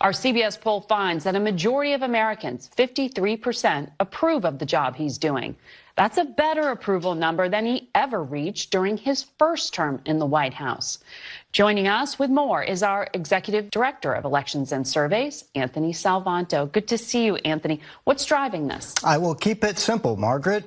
Our CBS poll finds that a majority of Americans, 53%, approve of the job he's doing. That's a better approval number than he ever reached during his first term in the White House. Joining us with more is our Executive Director of Elections and Surveys, Anthony Salvanto. Good to see you, Anthony. What's driving this? I will keep it simple, Margaret.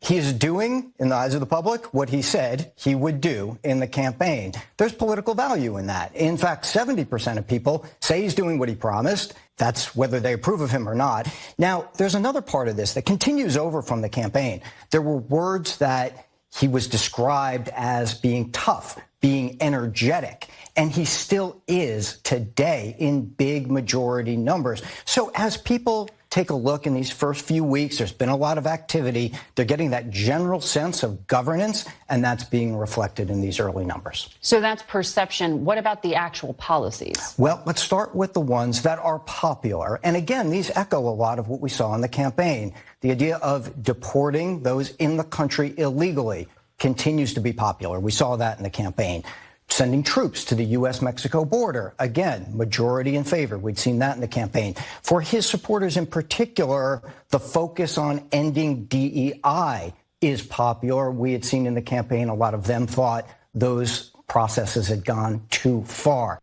He is doing, in the eyes of the public, what he said he would do in the campaign. There's political value in that. In fact, 70% of people say he's doing what he promised. That's whether they approve of him or not. Now, there's another part of this that continues over from the campaign. There were words that he was described as being tough, being energetic, and he still is today in big majority numbers. So as people take a look in these first few weeks, there's been a lot of activity. They're getting that general sense of governance, and that's being reflected in these early numbers. So that's perception. What about the actual policies? Well, let's start with the ones that are popular. And again, these echo a lot of what we saw in the campaign. The idea of deporting those in the country illegally continues to be popular. We saw that in the campaign. Sending troops to the U.S.-Mexico border, again, majority in favor. We'd seen that in the campaign. For his supporters in particular, the focus on ending DEI is popular. We had seen in the campaign a lot of them thought those processes had gone too far.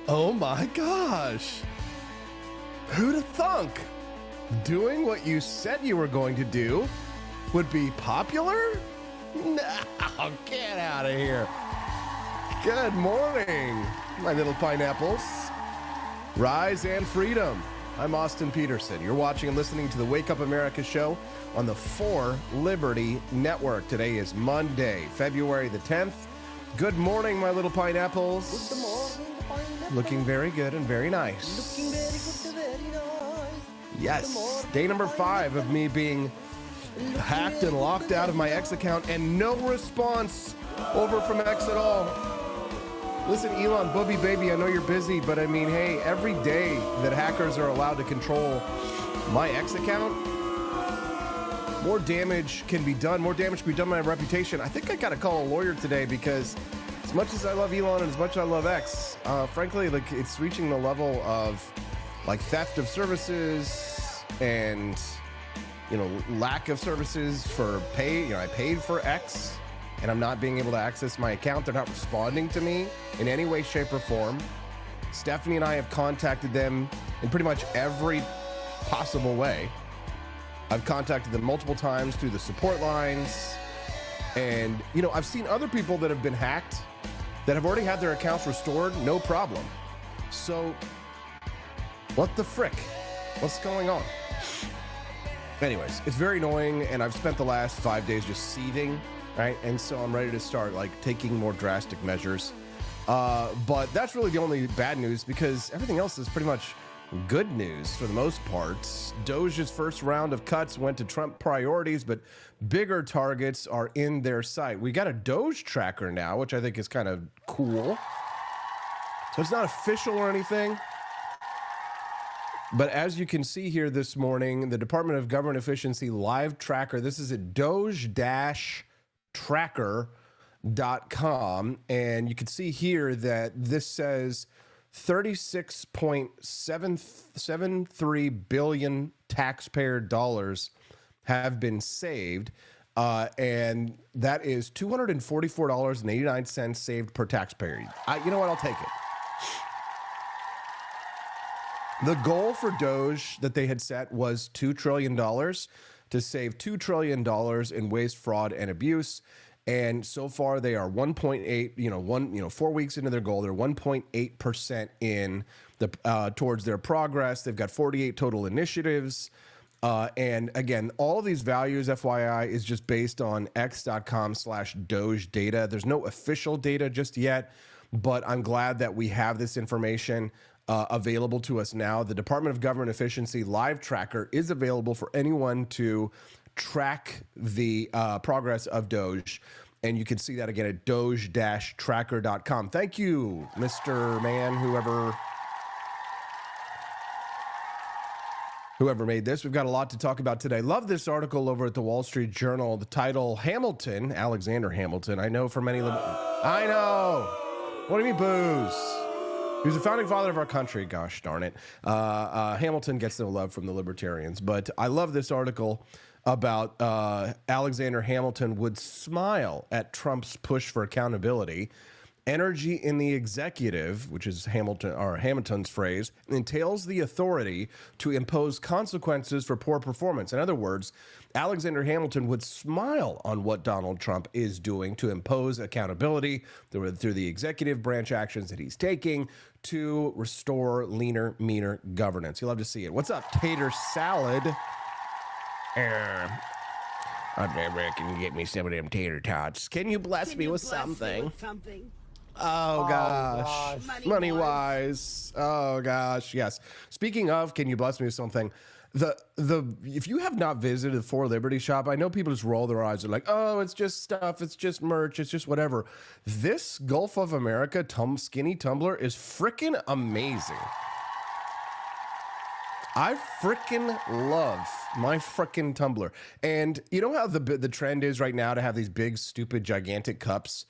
Oh my gosh. Who'd have thunk? Doing what you said you were going to do would be popular? No, get out of here. Good morning, my little pineapples. Rise and freedom. I'm Austin Peterson. You're watching and listening to the Wake Up America show on the 4 Liberty Network. Today is Monday, February the 10th. Good morning, my little pineapples. Good morning, pineapple. Looking very good and very nice. Looking very good, very nice. Yes, day number 5 of me being hacked and locked out of my X account and no response over from X at all. Listen, Elon, booby baby, I know you're busy, but I mean, hey, every day that hackers are allowed to control my X account, more damage can be done. More damage can be done to my reputation. I think I got to call a lawyer today because as much as I love Elon and as much as I love X, frankly, like it's reaching the level of like theft of services and, lack of services for pay. I paid for X and I'm not being able to access my account. They're not responding to me in any way, shape, or form. Stephanie and I have contacted them in pretty much every possible way. I've contacted them multiple times through the support lines. And, I've seen other people that have been hacked that have already had their accounts restored, no problem. So what the frick? What's going on? Anyways, it's very annoying, and I've spent the last 5 days just seething, right? And so I'm ready to start, taking more drastic measures. But that's really the only bad news because everything else is pretty much good news for the most part. DOGE's first round of cuts went to Trump priorities, but bigger targets are in their sight. We got a DOGE tracker now, which I think is kind of cool. So it's not official or anything. But as you can see here this morning, the Department of Government Efficiency live tracker, this is at doge-tracker.com. And you can see here that this says 36.773 billion taxpayer dollars have been saved. And that is $244.89 saved per taxpayer. You know what? I'll take it. The goal for DOGE that they had set was $2 trillion to save $2 trillion in waste, fraud, and abuse. And so far they are 1.8, 4 weeks into their goal. They're 1.8% in towards their progress. They've got 48 total initiatives. And again, all of these values, FYI, is just based on x.com/Doge data. There's no official data just yet, but I'm glad that we have this information available to us now. The Department of Government Efficiency live tracker is available for anyone to track the progress of DOGE. And you can see that again at doge-tracker.com. Thank you, Mr. Man, whoever. whoever made this. We've got a lot to talk about today. Love this article over at the Wall Street Journal. The title, Hamilton, Alexander Hamilton. I know for many... I know. What do you mean, booze? He was the founding father of our country, gosh darn it. Hamilton gets no love from the libertarians. But I love this article about Alexander Hamilton would smile at Trump's push for accountability. Energy in the executive, which is Hamilton's phrase, entails the authority to impose consequences for poor performance. In other words, Alexander Hamilton would smile on what Donald Trump is doing to impose accountability through the executive branch actions that he's taking to restore leaner, meaner governance. You'll love to see it. What's up, Tater Salad? I can get me some of them tater tots. Can you bless me with something? Oh gosh, money wise. Oh gosh, yes. Speaking of, can you bless me with something? If you have not visited the For Liberty shop, I know people just roll their eyes. They're like, oh, it's just stuff, it's just merch, it's just whatever. This Gulf of America skinny tumbler is freaking amazing. I freaking love my freaking tumbler. And you know how the trend is right now to have these big, stupid, gigantic cups?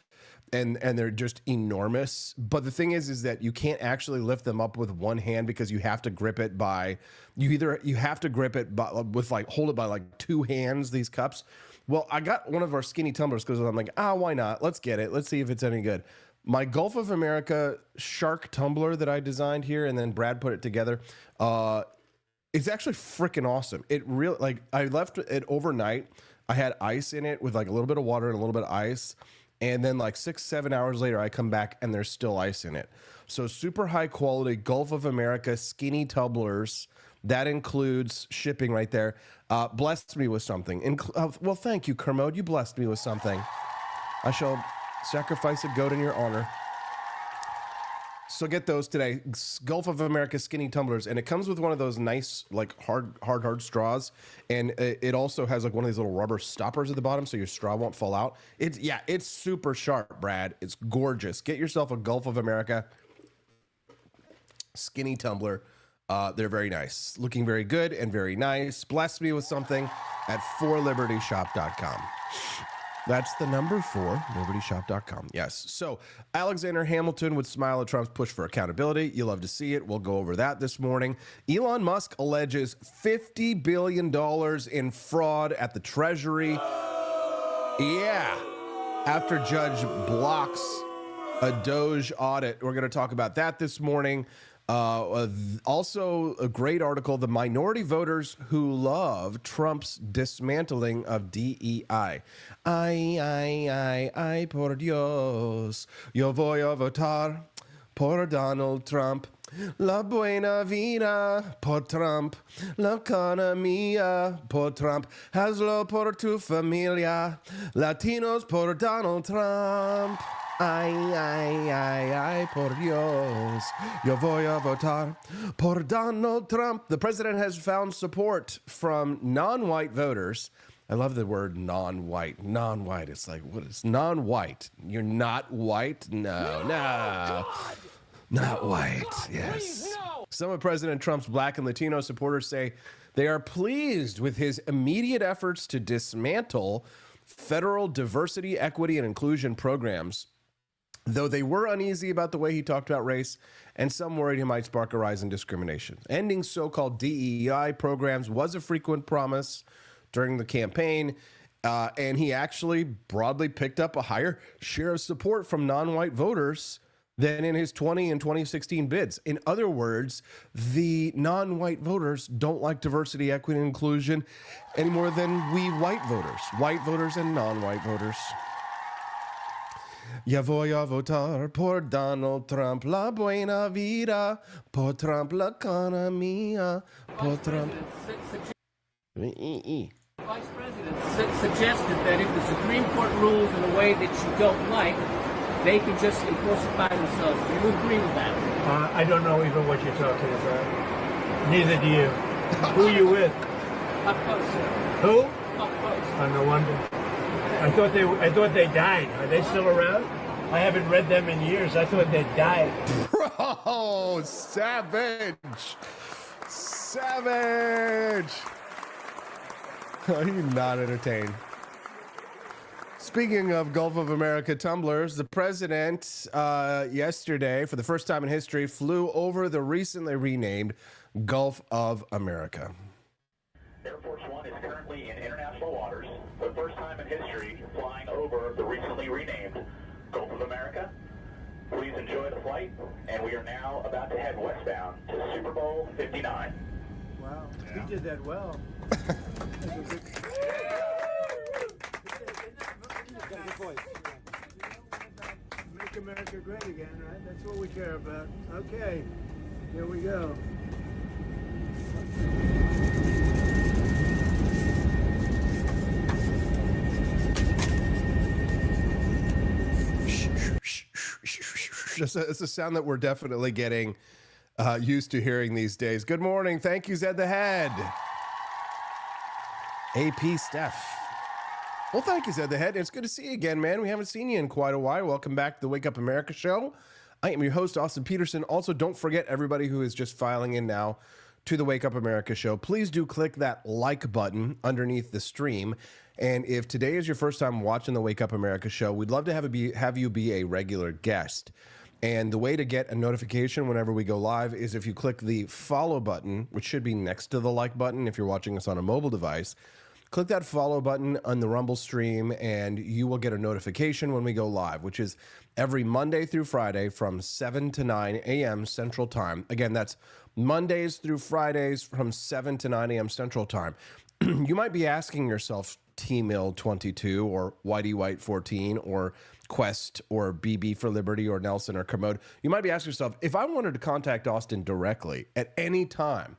And they're just enormous. But the thing is that you can't actually lift them up with one hand because you have to grip it by, you have to grip it by, hold it by like two hands, these cups. Well, I got one of our skinny tumblers because I'm like, why not? Let's get it. Let's see if it's any good. My Gulf of America shark tumbler that I designed here, and then Brad put it together, it's actually freaking awesome. It really, I left it overnight. I had ice in it with like a little bit of water and a little bit of ice. And then like 6-7 hours later, I come back and there's still ice in it. So super high quality Gulf of America skinny tumblers. That includes shipping right there. Blessed me with something. Well, thank you, Kermode. You blessed me with something. I shall sacrifice a goat in your honor. So get those today. Gulf of America skinny tumblers. And it comes with one of those nice, like hard straws. And it also has like one of these little rubber stoppers at the bottom so your straw won't fall out. It's super sharp, Brad. It's gorgeous. Get yourself a Gulf of America skinny tumbler. They're very nice. Looking very good and very nice. Bless me with something at forlibertyshop.com. That's the number 4, libertyshop.com. Yes. So Alexander Hamilton would smile at Trump's push for accountability. You love to see it. We'll go over that this morning. Elon Musk alleges $50 billion in fraud at the Treasury. Yeah. After judge blocks a DOGE audit. We're going to talk about that this morning. Also, a great article, The Minority Voters Who Love Trump's Dismantling of DEI. Ay, por Dios, yo voy a votar por Donald Trump. La buena vida por Trump, la economía por Trump, hazlo por tu familia, Latinos por Donald Trump. Ay, por Dios, yo voy a votar por Donald Trump. The president has found support from non-white voters. I love the word non-white. Non-white. It's like, what is non-white? You're not white? No. Not white. Yes. Please, no. Some of President Trump's black and Latino supporters say they are pleased with his immediate efforts to dismantle federal diversity, equity, and inclusion programs, though they were uneasy about the way he talked about race, and some worried he might spark a rise in discrimination. Ending so-called DEI programs was a frequent promise during the campaign, and he actually broadly picked up a higher share of support from non-white voters than in his 20 and 2016 bids. In other words, the non-white voters don't like diversity, equity, and inclusion any more than we white voters and non-white voters. Ya voy a votar por Donald Trump, la buena vida, por Trump, la economía, por Trump. Vice President suggested that if the Supreme Court rules in a way that you don't like, they can just enforce it by themselves. Do you agree with that? I don't know even what you're talking about. Neither do you. Who are you with? Up close, sir. Who? Up close. Oh, no wonder. I thought they died. Are they still around? I haven't read them in years. I thought they died. Bro, savage. Savage! Are you not entertained? Speaking of Gulf of America tumblers, the president yesterday, for the first time in history, flew over the recently renamed Gulf of America. Air Force One is currently in international waters for the first time in history, flying over the recently renamed Gulf of America. Please enjoy the flight, and we are now about to head westbound to Super Bowl 59. Wow, he did that well. Make America great again, right? That's what we care about. Okay, here we go. It's a sound that we're definitely getting used to hearing these days. Good morning. Thank you, Zed the Head. AP Steph. Well, thank you, Zed the Head. It's good to see you again, man. We haven't seen you in quite a while. Welcome back to the Wake Up America show. I am your host, Austin Peterson. Also, don't forget everybody who is just filing in now to the Wake Up America show. Please do click that like button underneath the stream. And if today is your first time watching the Wake Up America show, we'd love to have you be a regular guest. And the way to get a notification whenever we go live is if you click the follow button, which should be next to the like button if you're watching us on a mobile device. Click that follow button on the Rumble stream and you will get a notification when we go live, which is every Monday through Friday from 7 to 9 a.m. Central Time. Again, that's Mondays through Fridays from 7 to 9 a.m. Central Time. You might be asking yourself, T-Mill22 or Whitey White 14 or Quest or BB for Liberty or Nelson or Kermode. You might be asking yourself, if I wanted to contact Austin directly at any time,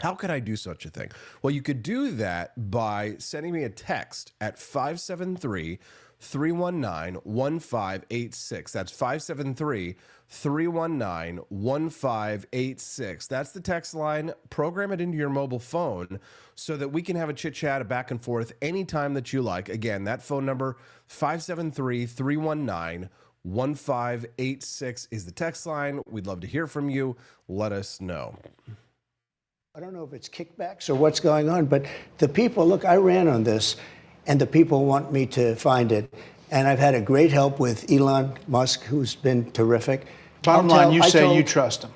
how could I do such a thing? Well, you could do that by sending me a text at 573-319-1586. That's 573-319-1586. That's the text line. Program it into your mobile phone so that we can have a chit-chat back and forth anytime that you like. Again, that phone number, 573-319-1586 is the text line. We'd love to hear from you. Let us know. I don't know if it's kickbacks or what's going on, but the people, look, I ran on this, and the people want me to find it. And I've had a great help with Elon Musk, who's been terrific. Bottom line, you say you trust him.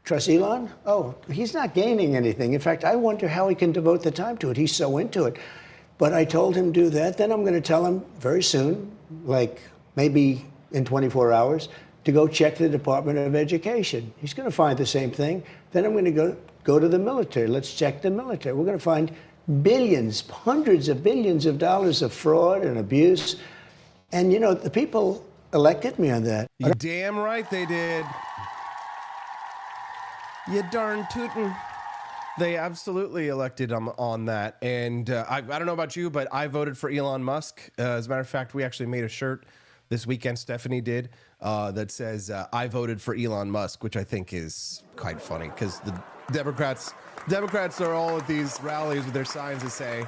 Trust Elon? Oh, he's not gaining anything. In fact, I wonder how he can devote the time to it. He's so into it. But I told him do that. Then I'm going to tell him very soon, like maybe in 24 hours, to go check the Department of Education. He's going to find the same thing. Then I'm going to go to the military. Let's check the military. We're going to find billions, hundreds of billions of dollars of fraud and abuse. And, you know, the people elected me on that. You damn right they did. You darn tootin'. They absolutely elected him on that. And I don't know about you, but I voted for Elon Musk. As a matter of fact, we actually made a shirt this weekend, Stephanie did, that says, I voted for Elon Musk, which I think is quite funny because the Democrats are all at these rallies with their signs that say,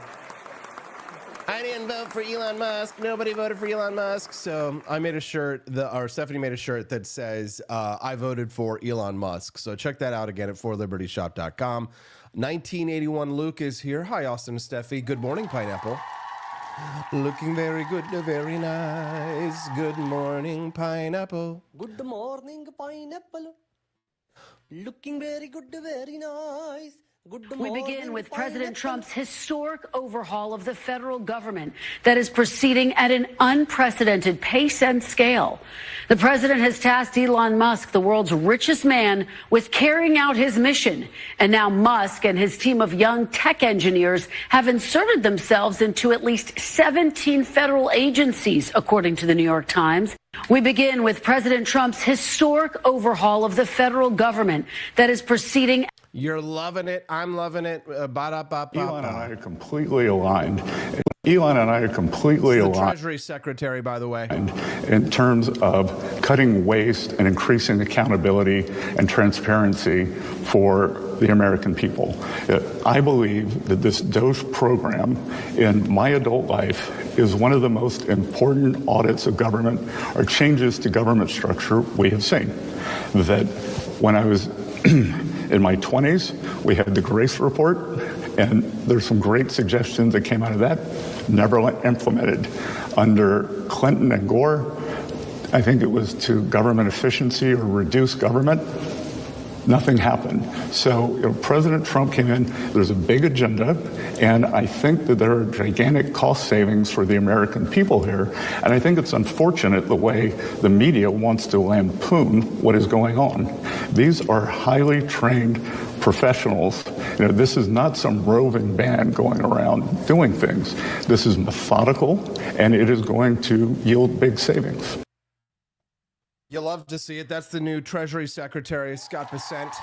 I didn't vote for Elon Musk. Nobody voted for Elon Musk. So I made a shirt, or Stephanie made a shirt that says, I voted for Elon Musk. So check that out again at forlibertyshop.com. 1981 Luke is here. Hi, Austin and Steffi. Good morning, Pineapple. Looking very good, very nice. Good morning, Pineapple. Good morning, pineapple. Looking very good, very nice. Good We morning, begin with President pineapple. Trump's historic overhaul of the federal government that is proceeding at an unprecedented pace and scale. The president has tasked Elon Musk, the world's richest man, with carrying out his mission. And now Musk and his team of young tech engineers have inserted themselves into at least 17 federal agencies, according to the New York Times. We begin with President Trump's historic overhaul of the federal government that is proceeding. You're loving it. I'm loving it. Elon and I are completely aligned. Elon and I are completely the aligned. Treasury Secretary, by the way. In terms of cutting waste and increasing accountability and transparency for the American people. I believe that this DOGE program in my adult life is one of the most important audits of government or changes to government structure we have seen. That when I was In my 20s, we had the Grace Report, and there's some great suggestions that came out of that, never implemented. Under Clinton and Gore, I think it was to government efficiency or reduce government. Nothing happened. So President Trump came in, there's a big agenda, and I think that there are gigantic cost savings for the American people here. And I think it's unfortunate the way the media wants to lampoon what is going on. These are highly trained professionals. This is not some roving band going around doing things. This is methodical, and it is going to yield big savings. You love to see it. That's the new Treasury Secretary, Scott Bessent.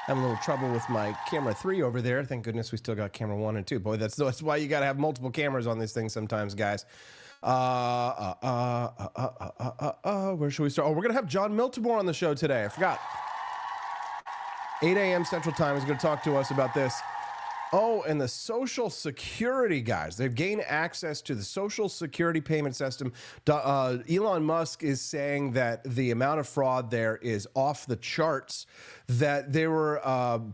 Having a little trouble with my camera 3 over there. Thank goodness we still got camera 1 and 2. Boy, that's why you got to have multiple cameras on this thing sometimes, guys. Where should we start? Oh, we're going to have John Miltimore on the show today. I forgot. 8 a.m. Central Time. He's going to talk to us about this. Oh, and the Social Security guys. They've gained access to the Social Security payment system. Elon Musk is saying that the amount of fraud there is off the charts, that they were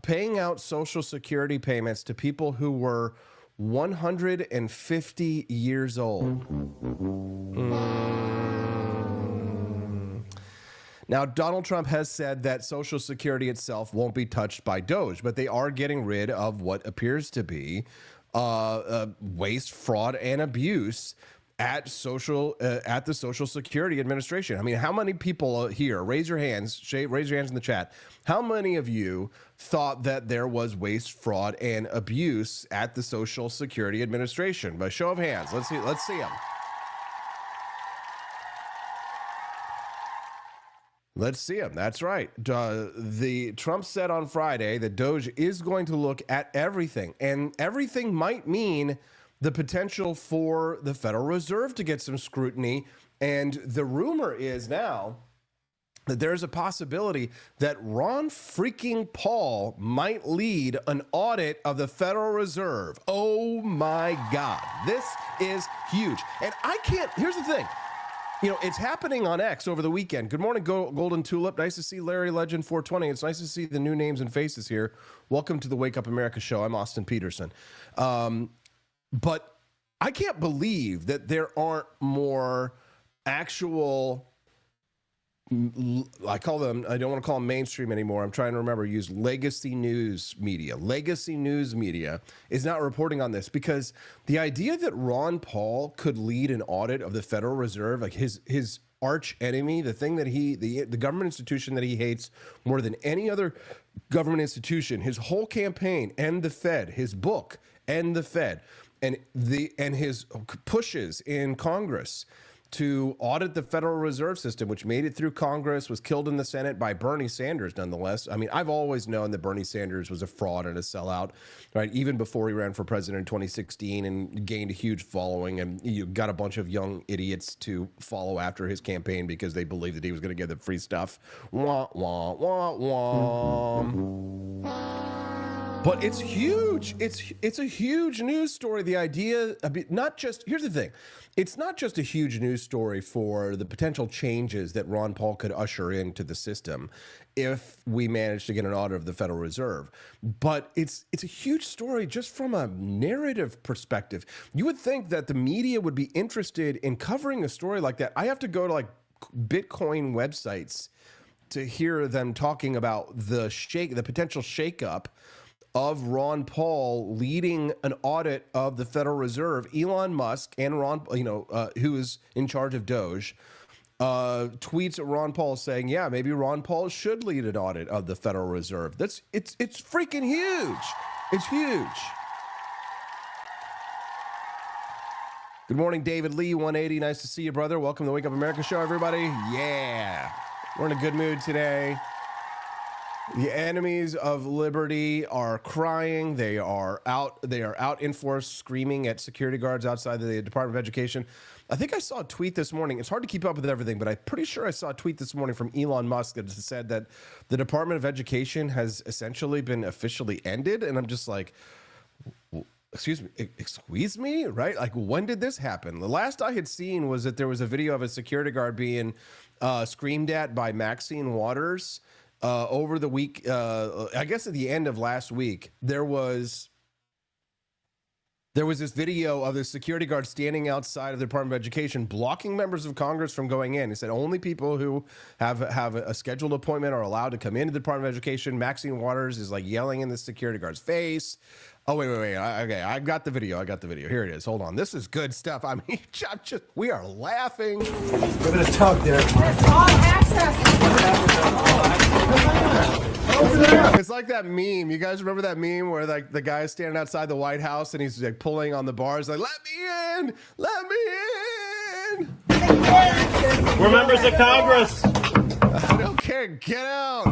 paying out Social Security payments to people who were 150 years old. Now, Donald Trump has said that Social Security itself won't be touched by DOGE, but they are getting rid of what appears to be waste, fraud, and abuse at the Social Security Administration. I mean, how many people here, raise your hands in the chat, how many of you thought that there was waste, fraud, and abuse at the Social Security Administration? By show of hands, let's see them. Let's see him. That's right. The Trump said on Friday that DOGE is going to look at everything, and everything might mean the potential for the Federal Reserve to get some scrutiny. And the rumor is now that there's a possibility that Ron freaking Paul might lead an audit of the Federal Reserve. Oh my God. This is huge. And here's the thing. It's happening on X over the weekend. Good morning, Golden Tulip. Nice to see Larry Legend 420. It's nice to see the new names and faces here. Welcome to the Wake Up America show. I'm Austin Peterson. But I can't believe that there aren't more actual, I don't want to call them mainstream anymore. I'm trying to remember, use legacy news media. Legacy news media is not reporting on this, because the idea that Ron Paul could lead an audit of the Federal Reserve, like his arch enemy, the thing that the government institution that he hates more than any other government institution, his whole campaign, End the Fed, his book, End the Fed, and his pushes in Congress to audit the Federal Reserve System, which made it through Congress, was killed in the Senate by Bernie Sanders, nonetheless. I mean, I've always known that Bernie Sanders was a fraud and a sellout, right? Even before he ran for president in 2016 and gained a huge following, and you got a bunch of young idiots to follow after his campaign because they believed that he was going to give them free stuff. Wah, wah, wah, wah. But it's huge. It's a huge news story. The idea, here's the thing. It's not just a huge news story for the potential changes that Ron Paul could usher into the system if we manage to get an audit of the Federal Reserve, but it's a huge story just from a narrative perspective. You would think that the media would be interested in covering a story like that. I have to go to like Bitcoin websites to hear them talking about the potential shakeup of Ron Paul leading an audit of the Federal Reserve. Elon Musk and who is in charge of DOGE, tweets at Ron Paul saying, yeah, maybe Ron Paul should lead an audit of the Federal Reserve. It's freaking huge. It's huge. Good morning, David Lee, 180. Nice to see you, brother. Welcome to the Wake Up America show, everybody. Yeah. We're in a good mood today. The enemies of liberty are crying. They are out in force, screaming at security guards outside the Department of Education. I think I saw a tweet this morning. It's hard to keep up with everything, but I'm pretty sure I saw a tweet this morning from Elon Musk that said that the Department of Education has essentially been officially ended. And I'm just like, excuse me, right? Like, when did this happen? The last I had seen was that there was a video of a security guard being screamed at by Maxine Waters over the week, I guess at the end of last week, there was this video of the security guard standing outside of the Department of Education blocking members of Congress from going in. He said only people who have a scheduled appointment are allowed to come into the Department of Education. Maxine Waters is like yelling in the security guard's face. Oh, wait. Okay, I got the video. Here it is. Hold on. This is good stuff. I mean, we are laughing. Give it a tug there. All access. It's like that meme. You guys remember that meme where like the guy's standing outside the White House and he's like pulling on the bars like, let me in. We're members of Congress. I don't care. Get out.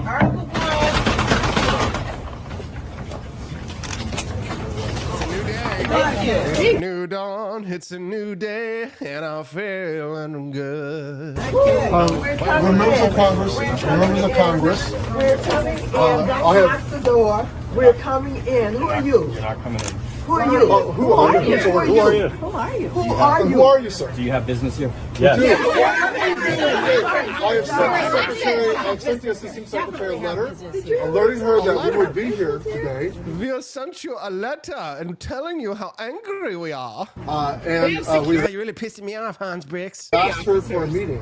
New dawn, it's a new day, and I'm feeling good. We're members of Congress. We're coming in. Don't lock the door. We're coming in. Who are you? You're not coming in. Who are you? Who are you? Who are you? Who are you, sir? Do you have business here? Yes. I sent the assistant secretary a letter alerting her that we would be here today. We have sent you a letter and telling you how angry we are. We You're really pissing me off, Hans Bricks. asked her for a meeting.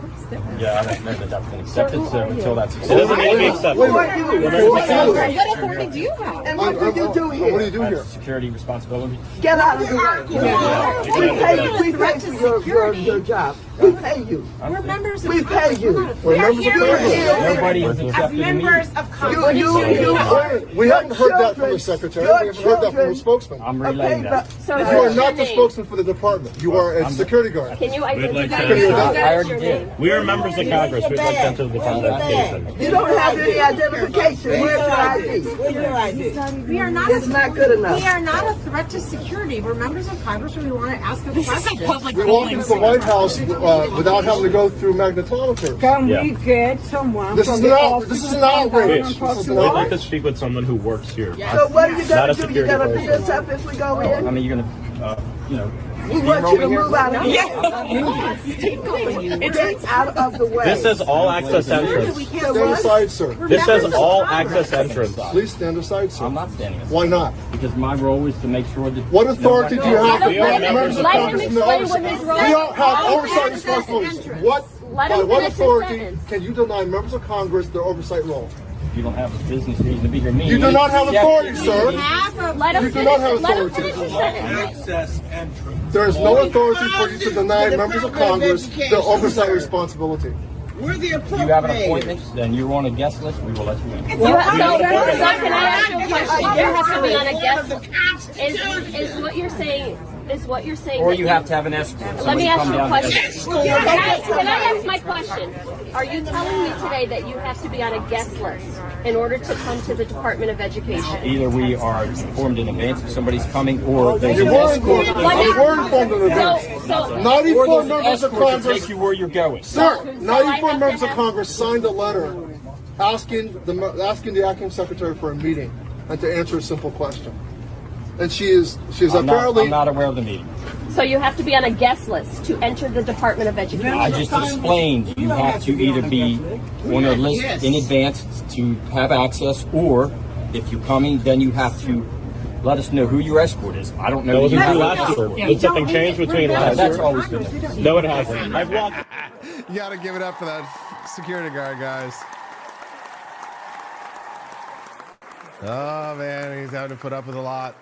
Yeah, I don't know that that's been accepted, so until that's accepted. It doesn't need to be accepted. Who are you? What authority do you have? And what do you do here? What do you do here? Security responsibility. Get out of the way. We pay for your job. We pay you. We're members of We pay you. We're members of Congress. Nobody has as accepted me. members of Congress. We haven't heard that from the secretary. We haven't heard that from the spokesman. I'm relaying that. So You are not the spokesman for the department. You are a security guard. Can you identify I yourself? already did. We are members of Congress. We'd like to enter the Department of Education. You don't have any identification. Where's your ID? Where's your ID? We are not. It's not good enough. We are not a threat to security. We're members of Congress, and we want to ask a question. We walked into the White House without having to go through magnetometers. Can we get someone This is an outrage. This is an outrage. We'd like to speak with someone who works here. So what are you Not going a to do? You're security going to pick person. us up if we go in? I mean, you're gonna, We want you to move out of here. Get out of the way. This says all access entrance. Stand aside, sir. This says all access entrance. Please stand aside, sir. I'm not standing aside. Why not? Because my role is to make sure that. What authority do you have to We are block members of members Congress from the oversight? We don't have oversight responsibilities. By what authority can you deny members of Congress their oversight role? You don't have a business reason to be here. You do not have authority, sir. You do not have authority. Access entrance. There is no authority for you to deny members of Congress their oversight responsibility. We're the If you have an appointment, then you're on a guest list, we will let you in. So can I ask you a question? You have to be on a guest. Is what you're saying? Is what you're saying? Or you have to have an escort. Let me ask you a question. Can Can I ask my question? Are you telling me today that you have to be on a guest list in order to come to the Department of Education? Either we are informed in advance if somebody's coming, or there's You an were escort. informed. You were informed in advance. So 94 members of To Congress. take you where you're going. Sir, I 94 have members to of have- Congress signed a letter asking the acting secretary for a meeting and to answer a simple question. And she's apparently. I'm not aware of the meeting. So you have to be on a guest list to enter the Department of Education. I just explained you have to either be on a list in advance to have access, or if you're coming, then you have to let us know who your escort is. I don't know. Did something change between last year? That's always been. No, it hasn't. I've walked. You got to give it up for that security guard, guys. Oh, man, he's having to put up with a lot.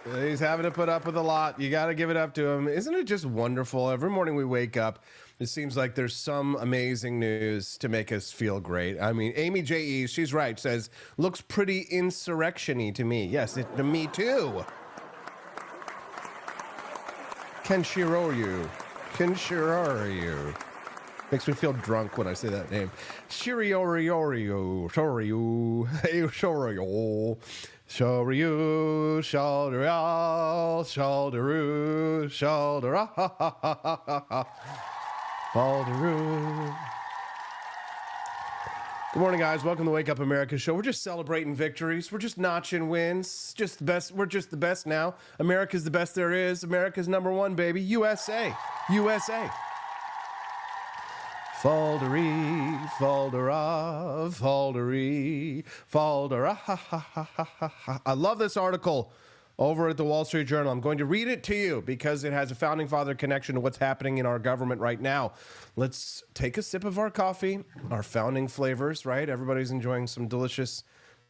You got to give it up to him. Isn't it just wonderful? Every morning we wake up, it seems like there's some amazing news to make us feel great. I mean, Amy J.E., she's right, says, looks pretty insurrection-y to me. Yes, to me too. Kenshiroryu. Makes me feel drunk when I say that name. Shiriorio, Shoryu, Shoryu, Shoryu, Shalderal, Shalderu, Shaldera, Balderu. Good morning, guys. Welcome to Wake Up America show. We're just celebrating victories. We're just notching wins. Just the best. We're just the best now. America's the best there is. America's #1, baby. USA. Faldery, Faldera, Faldery, Faldera, ha, ha, ha, ha, ha, ha. I love this article over at the Wall Street Journal. I'm going to read it to you because it has a founding father connection to what's happening in our government right now. Let's take a sip of our coffee, our founding flavors, right? Everybody's enjoying some delicious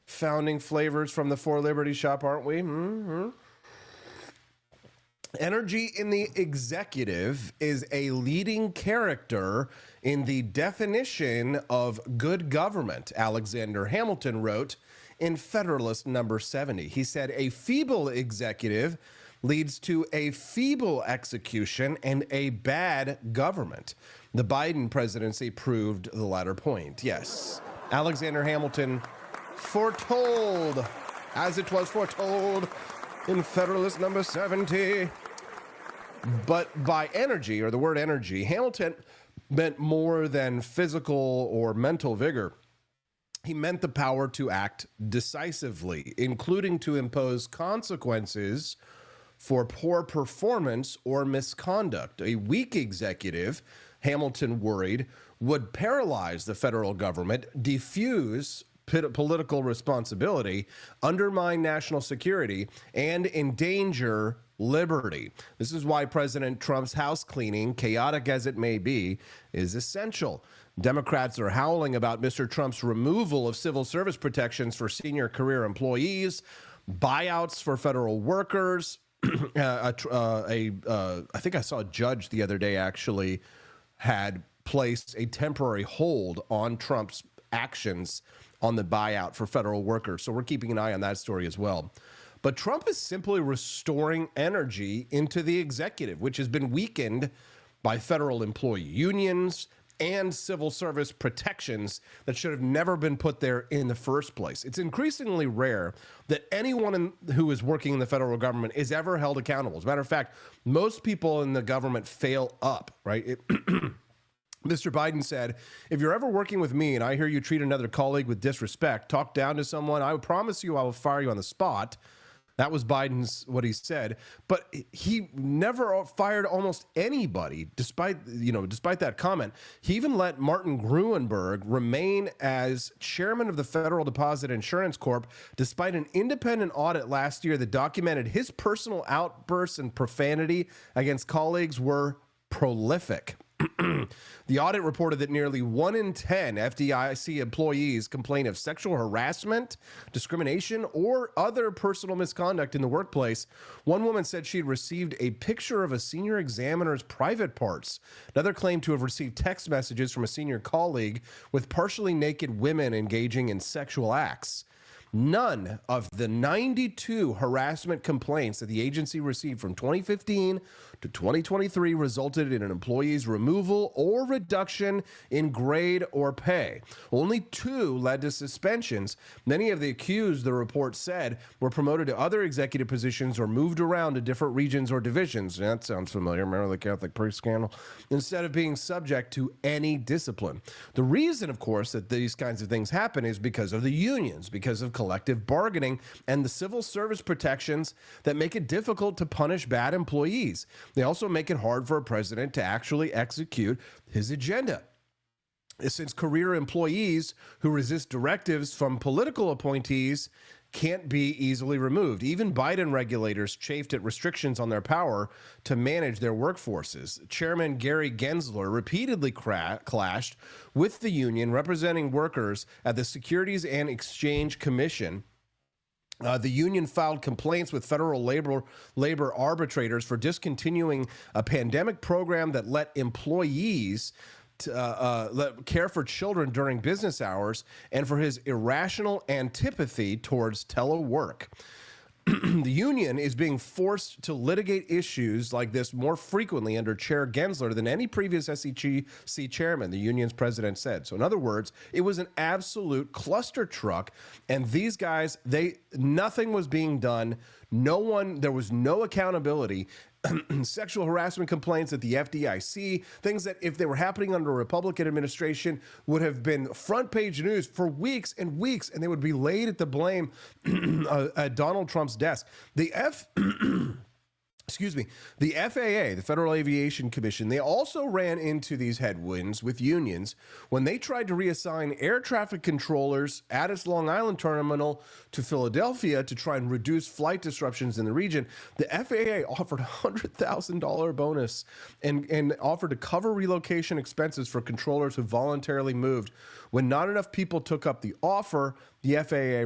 founding flavors from the For Liberty shop, aren't we? Mm-hmm. Energy in the executive is a leading character in the definition of good government, Alexander Hamilton wrote in Federalist number 70. He said, a feeble executive leads to a feeble execution and a bad government. The Biden presidency proved the latter point. Yes, Alexander Hamilton foretold, as it was foretold in Federalist number 70. But by energy, or the word energy, Hamilton meant more than physical or mental vigor. He meant the power to act decisively, including to impose consequences for poor performance or misconduct. A weak executive, Hamilton worried, would paralyze the federal government, diffuse political responsibility, undermine national security, and endanger liberty. This is why President Trump's house cleaning, chaotic as it may be, is essential. Democrats are howling about Mr. Trump's removal of civil service protections for senior career employees, buyouts for federal workers. I think I saw a judge the other day actually had placed a temporary hold on Trump's actions on the buyout for federal workers. So we're keeping an eye on that story as well. But Trump is simply restoring energy into the executive, which has been weakened by federal employee unions and civil service protections that should have never been put there in the first place. It's increasingly rare that anyone who is working in the federal government is ever held accountable. As a matter of fact, most people in the government fail up, right? Mr. Biden said, if you're ever working with me and I hear you treat another colleague with disrespect, talk down to someone, I promise you I will fire you on the spot. That was what he said. But he never fired almost anybody, despite that comment. He even let Martin Gruenberg remain as chairman of the Federal Deposit Insurance Corp, despite an independent audit last year that documented his personal outbursts and profanity against colleagues were prolific. The audit reported that nearly 1 in 10 FDIC employees complain of sexual harassment, discrimination, or other personal misconduct in the workplace. One woman said she had received a picture of a senior examiner's private parts. Another claimed to have received text messages from a senior colleague with partially naked women engaging in sexual acts. None of the 92 harassment complaints that the agency received from 2015 to 2023 resulted in an employee's removal or reduction in grade or pay. Only 2 led to suspensions. Many of the accused, the report said, were promoted to other executive positions or moved around to different regions or divisions. That sounds familiar. Remember the Catholic priest scandal? Instead of being subject to any discipline. The reason, of course, that these kinds of things happen is because of the unions, because of collective bargaining and the civil service protections that make it difficult to punish bad employees. They also make it hard for a president to actually execute his agenda. Since career employees who resist directives from political appointees can't be easily removed. Even Biden regulators chafed at restrictions on their power to manage their workforces. Chairman Gary Gensler repeatedly clashed with the union representing workers at the Securities and Exchange Commission. The union filed complaints with federal labor arbitrators for discontinuing a pandemic program that let employees care for children during business hours, and for his irrational antipathy towards telework. The union is being forced to litigate issues like this more frequently under Chair Gensler than any previous SEC chairman, the union's president said. So in other words, it was an absolute cluster truck, and these guys, nothing was being done. There was no accountability. Sexual harassment complaints at the FDIC, things that if they were happening under a Republican administration would have been front page news for weeks and weeks, and they would be laid at the blame at Donald Trump's desk. The excuse me, the FAA, the Federal Aviation Commission, they also ran into these headwinds with unions when they tried to reassign air traffic controllers at its Long Island terminal to Philadelphia to try and reduce flight disruptions in the region. The FAA offered a $100,000 bonus and offered to cover relocation expenses for controllers who voluntarily moved. When not enough people took up the offer, the FAA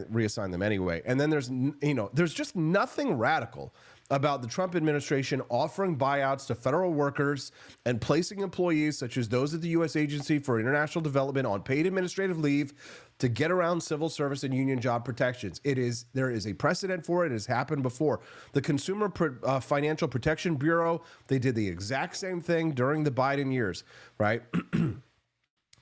reassigned them anyway. And then there's just nothing radical about the Trump administration offering buyouts to federal workers and placing employees such as those at the U.S. Agency for International Development on paid administrative leave to get around civil service and union job protections. There is a precedent for it. It has happened before. The Consumer Financial Protection Bureau, they did the exact same thing during the Biden years, right?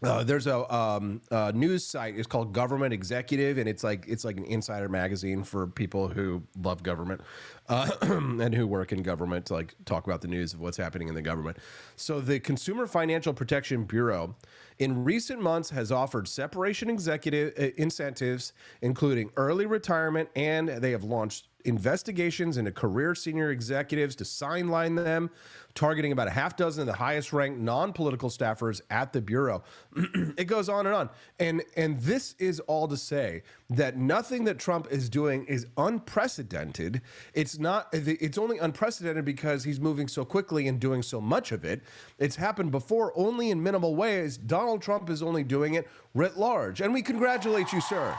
There's a news site. It's called Government Executive, and it's like an insider magazine for people who love government and who work in government to like talk about the news of what's happening in the government. So the Consumer Financial Protection Bureau in recent months has offered separation executive incentives, including early retirement, and they have launched investigations into career senior executives to sideline them, targeting about a half dozen of the highest ranked non-political staffers at the Bureau. It goes on and on. And this is all to say that nothing that Trump is doing is unprecedented. It's only unprecedented because he's moving so quickly and doing so much of it. It's happened before, only in minimal ways. Donald Trump is only doing it writ large. And we congratulate you, sir.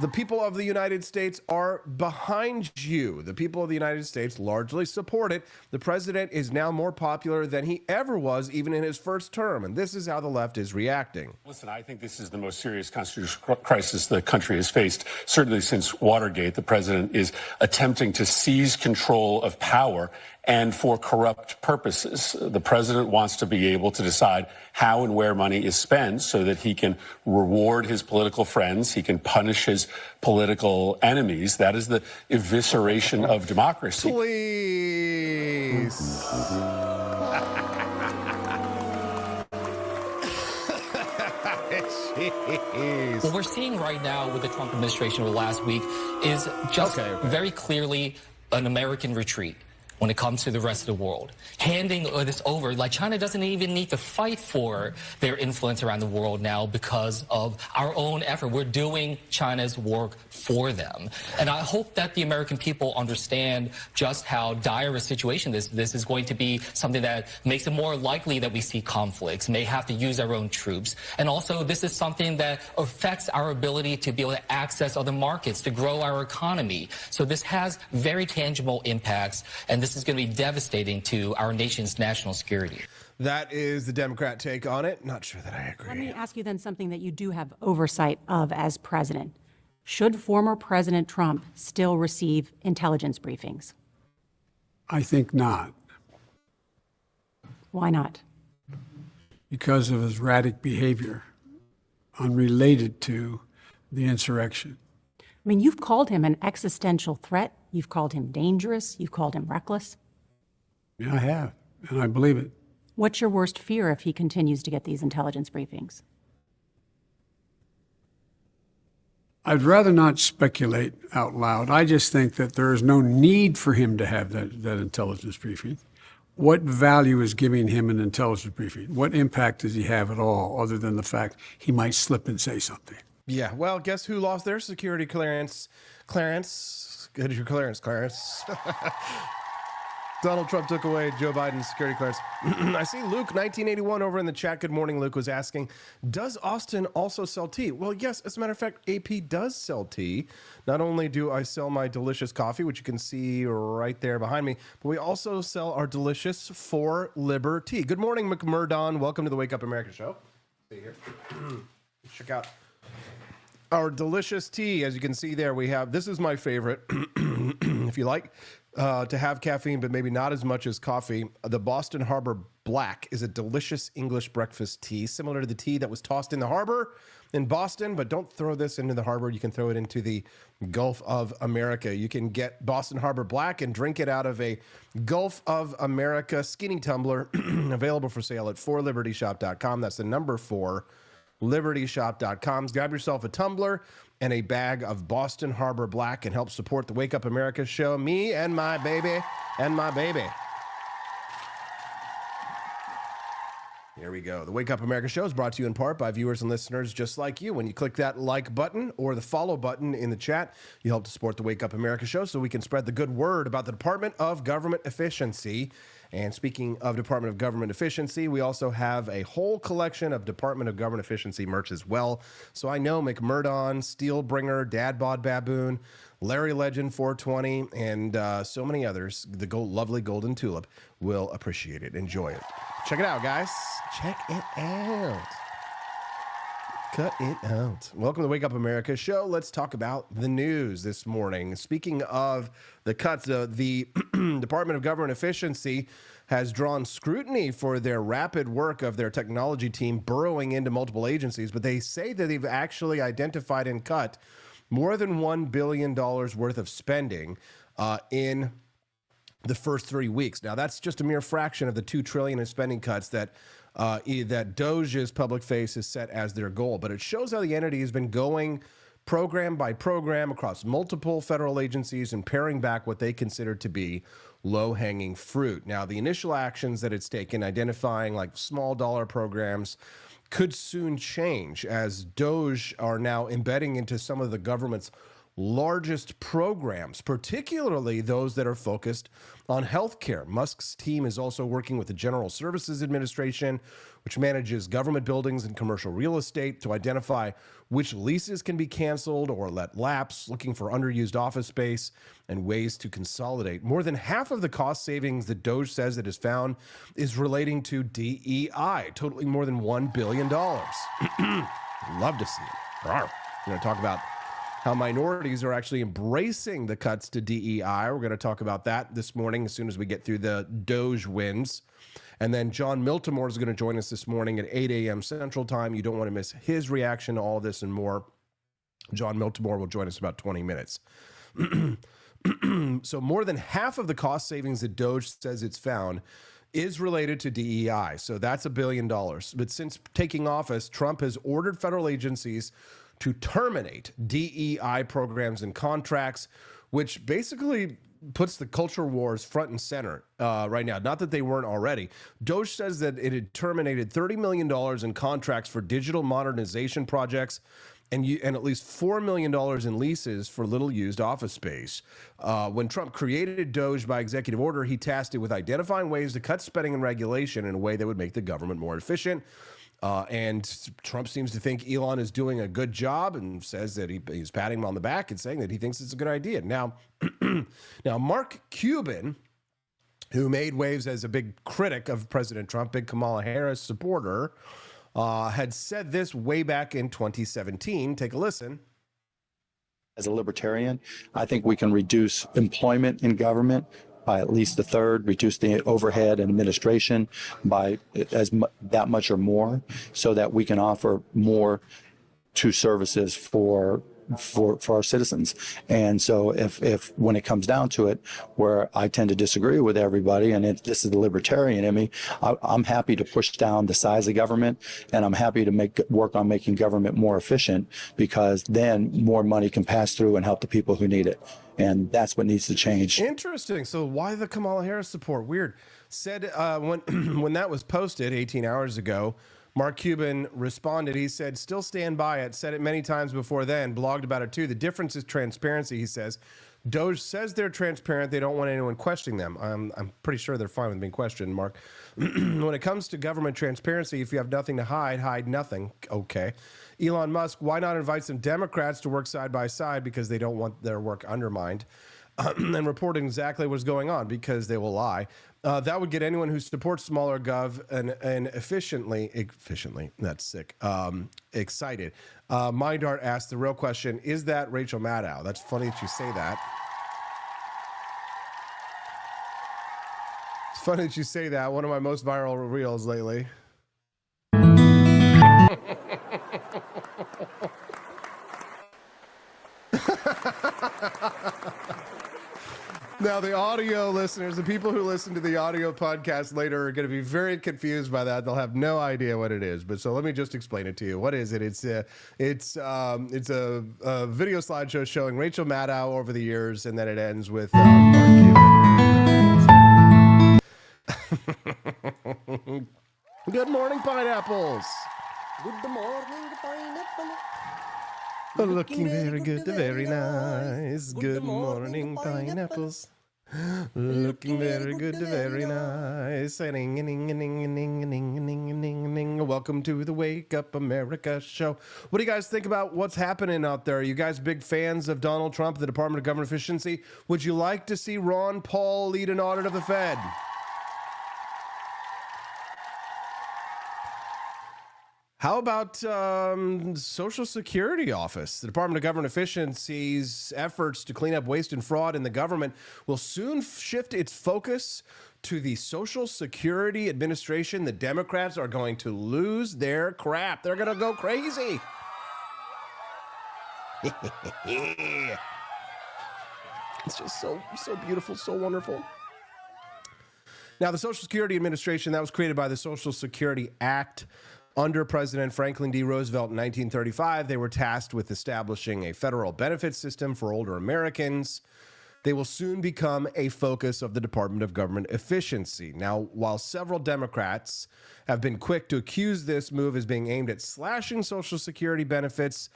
The people of the United States are behind you. The people of the United States largely support it. The president is now more popular than he ever was, even in his first term. And this is how the left is reacting. Listen, I think this is the most serious constitutional crisis the country has faced. Certainly since Watergate, the president is attempting to seize control of power and for corrupt purposes. The president wants to be able to decide how and where money is spent so that he can reward his political friends, he can punish his political enemies. That is the evisceration of democracy. Please. What we're seeing right now with the Trump administration over the last week is just very clearly an American retreat when it comes to the rest of the world. Handing this over, like China doesn't even need to fight for their influence around the world now because of our own effort. We're doing China's work for them. And I hope that the American people understand just how dire a situation this is going to be, something that makes it more likely that we see conflicts, may have to use our own troops. And also, this is something that affects our ability to be able to access other markets, to grow our economy. So this has very tangible impacts, and this is going to be devastating to our nation's national security. That is the Democrat take on it. Not sure that I agree. Let me ask you then something that you do have oversight of as president. Should former President Trump still receive intelligence briefings? I think not. Why not? Because of his erratic behavior unrelated to the insurrection. I mean, you've called him an existential threat. You've called him dangerous. You've called him reckless. Yeah, I have, and I believe it. What's your worst fear if he continues to get these intelligence briefings? I'd rather not speculate out loud. I just think that there is no need for him to have that intelligence briefing. What value is giving him an intelligence briefing? What impact does he have at all, other than the fact he might slip and say something? Yeah, well, guess who lost their security clearance? Clarence. Good your clearance, Clarence. Donald Trump took away Joe Biden's security clearance. I see Luke, 1981, over in the chat. Good morning, Luke, was asking, does Austin also sell tea? Well, yes, as a matter of fact, AP does sell tea. Not only do I sell my delicious coffee, which you can see right there behind me, but we also sell our delicious 4 Liber tea. Good morning, McMurdon. Welcome to the Wake Up America show. See here. Check out our delicious tea. As you can see there, we have, this is my favorite. If you like to have caffeine, but maybe not as much as coffee, the Boston Harbor Black is a delicious English breakfast tea, similar to the tea that was tossed in the harbor in Boston, but don't throw this into the harbor. You can throw it into the Gulf of America. You can get Boston Harbor Black and drink it out of a Gulf of America skinny tumbler, available for sale at 4libertyshop.com. That's the number 4, libertyshop.com. Grab yourself a tumbler and a bag of Boston Harbor Black and help support the Wake Up America show. Me and my baby and my baby. Here we go. The Wake Up America show is brought to you in part by viewers and listeners just like you. When you click that like button or the follow button in the chat, you help to support the Wake Up America show so we can spread the good word about the Department of Government Efficiency. And speaking of Department of Government Efficiency, we also have a whole collection of Department of Government Efficiency merch as well. So I know McMurdon, Steelbringer, Dad Bod Baboon, Larry Legend 420, and so many others, the lovely Golden Tulip, will appreciate it. Enjoy it. Check it out, guys. Check it out. Cut it out. Welcome to the Wake Up America show. Let's talk about the news this morning. Speaking of the cuts, the Department of Government Efficiency has drawn scrutiny for their rapid work of their technology team burrowing into multiple agencies, but they say that they've actually identified and cut more than $1 billion worth of spending in the first 3 weeks. Now, that's just a mere fraction of the $2 trillion in spending cuts that DOGE's public face has set as their goal. But it shows how the entity has been going program by program across multiple federal agencies and paring back what they consider to be low-hanging fruit. Now, the initial actions that it's taken, identifying like small dollar programs, could soon change as DOGE are now embedding into some of the government's largest programs, particularly those that are focused on healthcare. Musk's team is also working with the General Services Administration, which manages government buildings and commercial real estate, to identify which leases can be canceled or let lapse, looking for underused office space and ways to consolidate. More than half of the cost savings that DOGE says it has found is relating to DEI, totaling more than $1 billion. Love to see it. We're going to talk about how minorities are actually embracing the cuts to DEI. We're going to talk about that this morning as soon as we get through the DOGE wins. And then John Miltimore is going to join us this morning at 8 a.m. Central Time. You don't want to miss his reaction to all this and more. John Miltimore will join us in about 20 minutes. So more than half of the cost savings that DOGE says it's found is related to DEI. So that's $1 billion. But since taking office, Trump has ordered federal agencies to terminate DEI programs and contracts, which basically puts the culture wars front and center right now. Not that they weren't already. DOGE says that it had terminated $30 million in contracts for digital modernization projects and at least $4 million in leases for little used office space. When Trump created DOGE by executive order, he tasked it with identifying ways to cut spending and regulation in a way that would make the government more efficient. And Trump seems to think Elon is doing a good job and says that he's patting him on the back and saying that he thinks it's a good idea. Now, Mark Cuban, who made waves as a big critic of President Trump, big Kamala Harris supporter, had said this way back in 2017. Take a listen. As a libertarian, I think we can reduce employment in government by at least a third, reduce the overhead and administration by that much or more, so that we can offer more to services for our citizens. And so if when it comes down to it, where I tend to disagree with everybody, and this is the libertarian in me, I'm happy to push down the size of government, and I'm happy to work on making government more efficient, because then more money can pass through and help the people who need it. And that's what needs to change. Interesting. So why the Kamala Harris support? Weird. Said when that was posted 18 hours ago, Mark Cuban responded. He said, still stand by it. Said it many times before then. Blogged about it too. The difference is transparency, he says. DOGE says they're transparent. They don't want anyone questioning them. I'm pretty sure they're fine with being questioned, Mark. When it comes to government transparency, if you have nothing to hide, hide nothing. Okay. Elon Musk, why not invite some Democrats to work side by side, because they don't want their work undermined, and report exactly what's going on, because they will lie. That would get anyone who supports smaller gov and efficiently, that's sick, excited. Mindart asked the real question, is that Rachel Maddow? That's funny that you say that. It's funny that you say that. One of my most viral reels lately. Now, the audio listeners, the people who listen to the audio podcast later are going to be very confused by that. They'll have no idea what it is. But so let me just explain it to you. What is it? It's a video slideshow showing Rachel Maddow over the years, and then it ends with Mark Cuban. Good morning, pineapples. Good morning, pineapple. Looking very good, very nice. Good morning, pineapples. Looking very good, very nice. Welcome to the Wake Up America show. What do you guys think about what's happening out there? Are you guys big fans of Donald Trump, the Department of Government Efficiency? Would you like to see Ron Paul lead an audit of the Fed? How about Social Security Office? The Department of Government Efficiency's efforts to clean up waste and fraud in the government will soon shift its focus to the Social Security Administration. The Democrats are going to lose their crap. They're going to go crazy. It's just so beautiful, so wonderful. Now, the Social Security Administration, that was created by the Social Security Act. Under President Franklin D. Roosevelt in 1935, they were tasked with establishing a federal benefit system for older Americans. They will soon become a focus of the Department of Government Efficiency. Now, while several Democrats have been quick to accuse this move as being aimed at slashing Social Security benefits,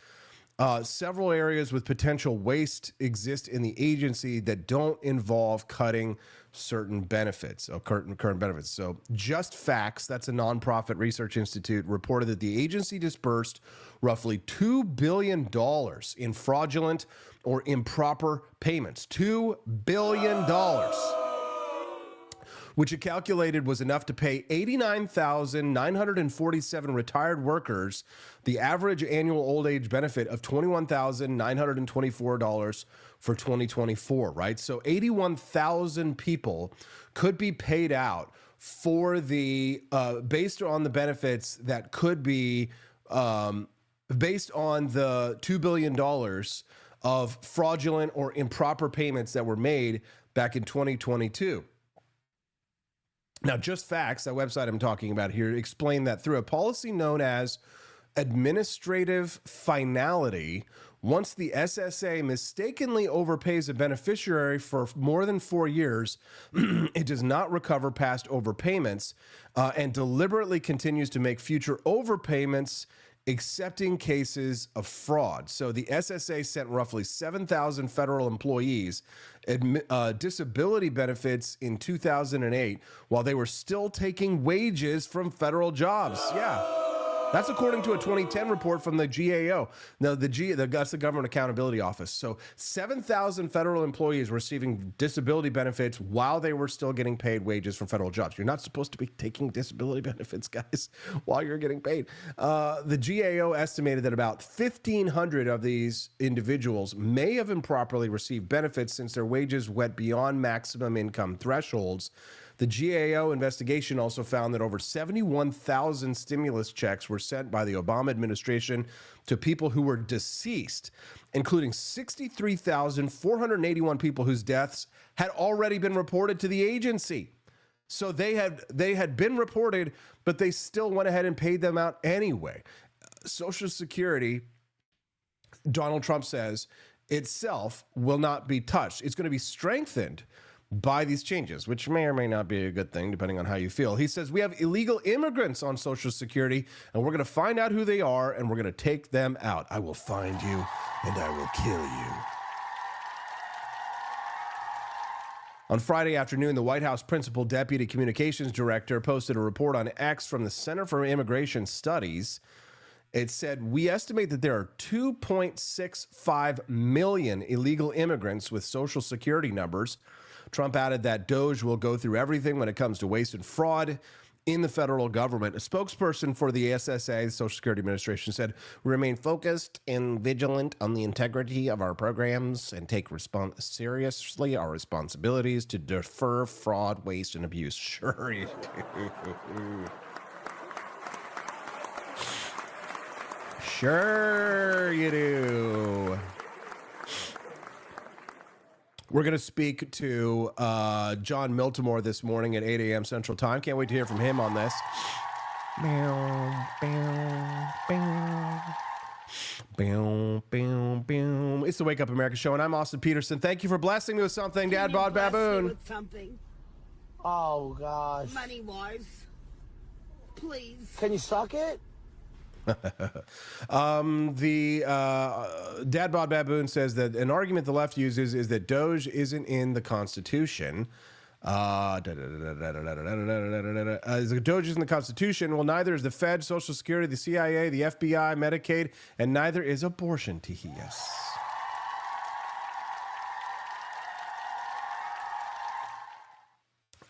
several areas with potential waste exist in the agency that don't involve cutting certain benefits, current benefits. So Just Facts, that's a nonprofit research institute, reported that the agency disbursed roughly $2 billion in fraudulent or improper payments. $2 billion. Which it calculated was enough to pay 89,947 retired workers the average annual old age benefit of $21,924 for 2024, right? So 81,000 people could be paid out for the, based on the benefits that could be, based on the $2 billion of fraudulent or improper payments that were made back in 2022. Now, Just Facts, that website I'm talking about here, explained that through a policy known as administrative finality, once the SSA mistakenly overpays a beneficiary for more than 4 years, it does not recover past overpayments and deliberately continues to make future overpayments, except in cases of fraud. So the SSA sent roughly 7,000 federal employees disability benefits in 2008 while they were still taking wages from federal jobs. Yeah. That's according to a 2010 report from the GAO. Now, that's the Government Accountability Office. So 7,000 federal employees receiving disability benefits while they were still getting paid wages from federal jobs. You're not supposed to be taking disability benefits, guys, while you're getting paid. The GAO estimated that about 1,500 of these individuals may have improperly received benefits since their wages went beyond maximum income thresholds. The GAO investigation also found that over 71,000 stimulus checks were sent by the Obama administration to people who were deceased, including 63,481 people whose deaths had already been reported to the agency. So they had been reported, but they still went ahead and paid them out anyway. Social Security, Donald Trump says, itself will not be touched. It's going to be strengthened by these changes, which may or may not be a good thing, depending on how you feel. He says, we have illegal immigrants on Social Security, and we're going to find out who they are, and we're going to take them out. I will find you, and I will kill you. On Friday afternoon, the White House Principal Deputy Communications Director posted a report on X from the Center for Immigration Studies. It said, we estimate that there are 2.65 million illegal immigrants with Social Security numbers. Trump added that DOGE will go through everything when it comes to waste and fraud in the federal government. A spokesperson for the SSA, the Social Security Administration, said, we remain focused and vigilant on the integrity of our programs and take seriously our responsibilities to defer fraud, waste, and abuse. Sure you do. Sure you do. We're going to speak to John Miltimore this morning at 8 a.m. Central Time. Can't wait to hear from him on this. It's the Wake Up America show, and I'm Austin Peterson. Thank you for blessing me with something, Dad Bod Baboon. Something. Oh, gosh. Money-wise. Please. Can you suck it? The Dad Bod Baboon says that an argument the left uses is that DOGE isn't in the Constitution. DOGE is in the Constitution. Well, neither is the Fed, Social Security, the CIA, the FBI, Medicaid, and neither is abortion, THS.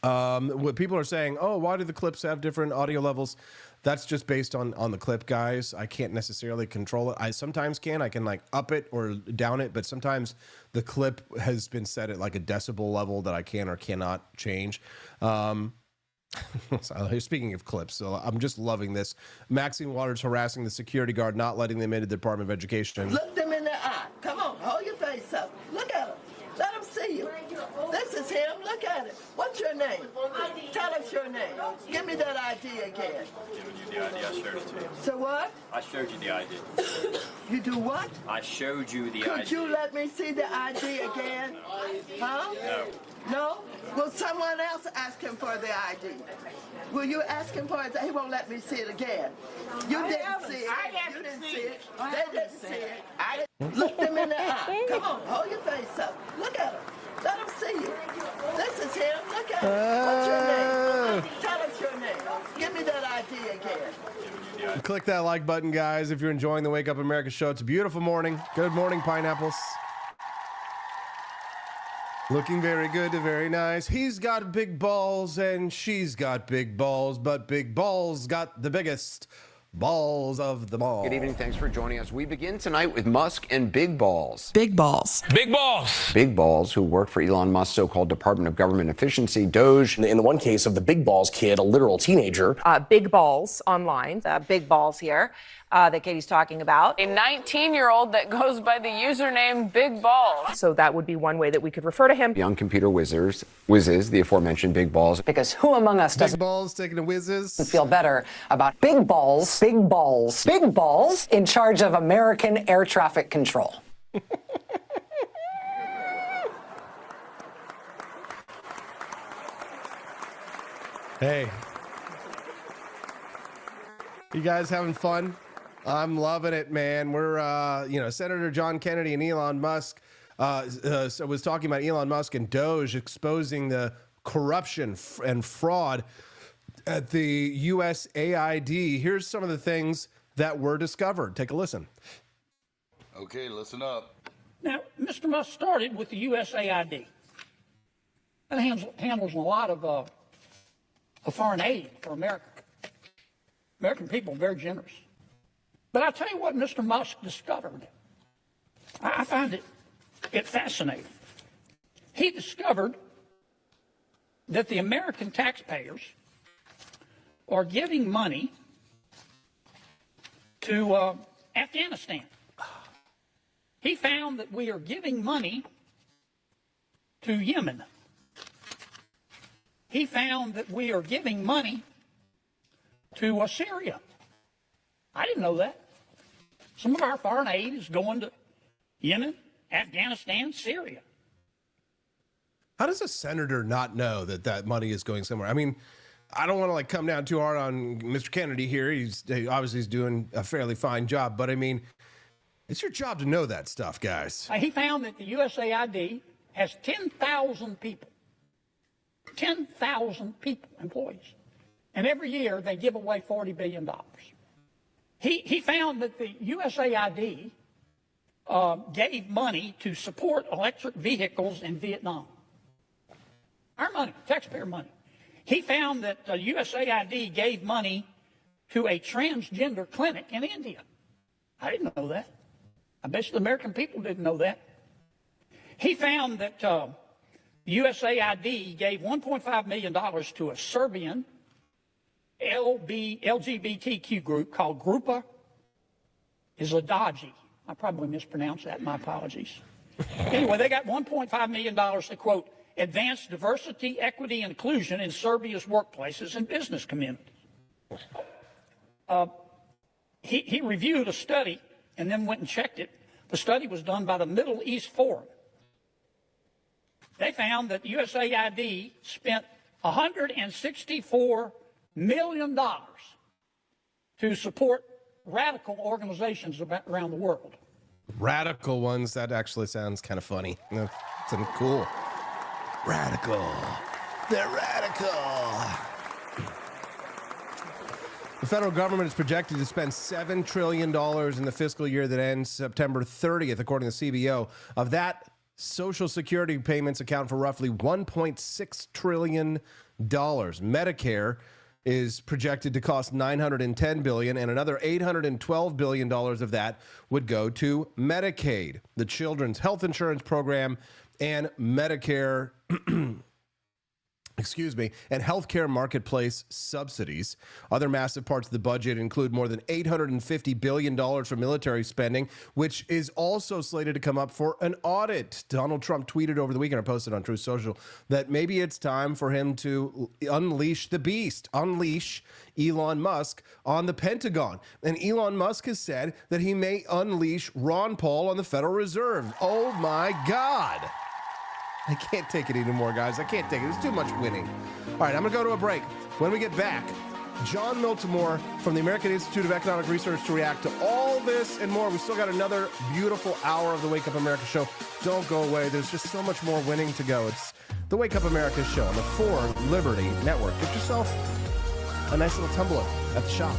What people are saying, oh, why do the clips have different audio levels? That's just based on the clip, guys. I can't necessarily control it. I sometimes can. I can like up it or down it, but sometimes the clip has been set at like a decibel level that I can or cannot change. So, speaking of clips, so I'm just loving this. Maxine Waters harassing the security guard, not letting them into the Department of Education. Look them in the eye. Come on, hold your face up. Look at him. Let him see you. This is him. Look at it. What's your name? Tell us your name. Give me that ID again. Giving you the ID, I showed it to you. So what? I showed you the ID. You do what? I showed you the ID. Could you let me see the ID again? Huh? No. No? Will someone else ask him for the ID? Will you ask him for it? He won't let me see it again. You didn't see it. You didn't see it. They didn't see it. Look them in the eye. Come on, hold your face up. Look at him. Let him see you. This is him. Look at him. What's your name? Tell us your name. Give me that ID again. Click that like button, guys, if you're enjoying the Wake Up America show. It's a beautiful morning. Good morning, pineapples. Looking very good, very nice. He's got big balls and she's got big balls, but big balls got the biggest balls of them all. Good evening. Thanks for joining us. We begin tonight with Musk and Big Balls. Big balls. Big Balls. Big Balls, who work for Elon Musk's so-called Department of Government Efficiency, DOGE. In the one case of the Big Balls kid, a literal teenager. Big Balls online, Big Balls here that Katie's talking about. A 19-year-old that goes by the username Big Balls. So that would be one way that we could refer to him. Young computer whizzes, the aforementioned Big Balls. Because who among us doesn't Big Balls taking the whizzes feel better about big balls in charge of American air traffic control? Hey. You guys having fun? I'm loving it, man. We're, Senator John Kennedy and Elon Musk was talking about Elon Musk and DOGE exposing the corruption and fraud at the USAID. Here's some of the things that were discovered. Take a listen. Okay, listen up. Now, Mr. Musk started with the USAID. That handles a lot of foreign aid for America. American people are very generous. But I'll tell you what Mr. Musk discovered. I find it fascinating. He discovered that the American taxpayers are giving money to Afghanistan. He found that we are giving money to Yemen. He found that we are giving money to Syria. I didn't know that. Some of our foreign aid is going to Yemen, Afghanistan, Syria. How does a senator not know that money is going somewhere? I mean, I don't want to come down too hard on Mr. Kennedy here. He obviously is doing a fairly fine job, but I mean, it's your job to know that stuff, guys. He found that the USAID has 10,000 people. 10,000 people, employees. And every year they give away $40 billion. He found that the USAID gave money to support electric vehicles in Vietnam. Our money, taxpayer money. He found that USAID gave money to a transgender clinic in India. I didn't know that. I bet the American people didn't know that. He found that USAID gave $1.5 million to a Serbian LGBTQ group called Grupa Izladaji. I probably mispronounced that. My apologies. Anyway, they got $1.5 million to, quote, advance diversity, equity, and inclusion in Serbia's workplaces and business communities. He reviewed a study and then went and checked it. The study was done by the Middle East Forum. They found that USAID spent $164 million to support radical organizations around the world. Radical ones, that actually sounds kind of funny. That's cool. Radical. They're radical. The federal government is projected to spend $7 trillion in the fiscal year that ends September 30th, according to CBO. Of that, Social Security payments account for roughly $1.6 trillion. Medicare is projected to cost $910 billion, and another $812 billion of that would go to Medicaid, the Children's Health Insurance Program, and Medicare, and healthcare marketplace subsidies. Other massive parts of the budget include more than $850 billion for military spending, which is also slated to come up for an audit. Donald Trump tweeted over the weekend, I posted on Truth Social, that maybe it's time for him to unleash the beast, unleash Elon Musk on the Pentagon. And Elon Musk has said that he may unleash Ron Paul on the Federal Reserve. Oh my God. I can't take it anymore, guys. I can't take it. It's too much winning. All right, I'm going to go to a break. When we get back, John Miltimore from the American Institute of Economic Research to react to all this and more. We still got another beautiful hour of the Wake Up America show. Don't go away. There's just so much more winning to go. It's the Wake Up America show on the 4 Liberty Network. Get yourself a nice little tumbler at the shop.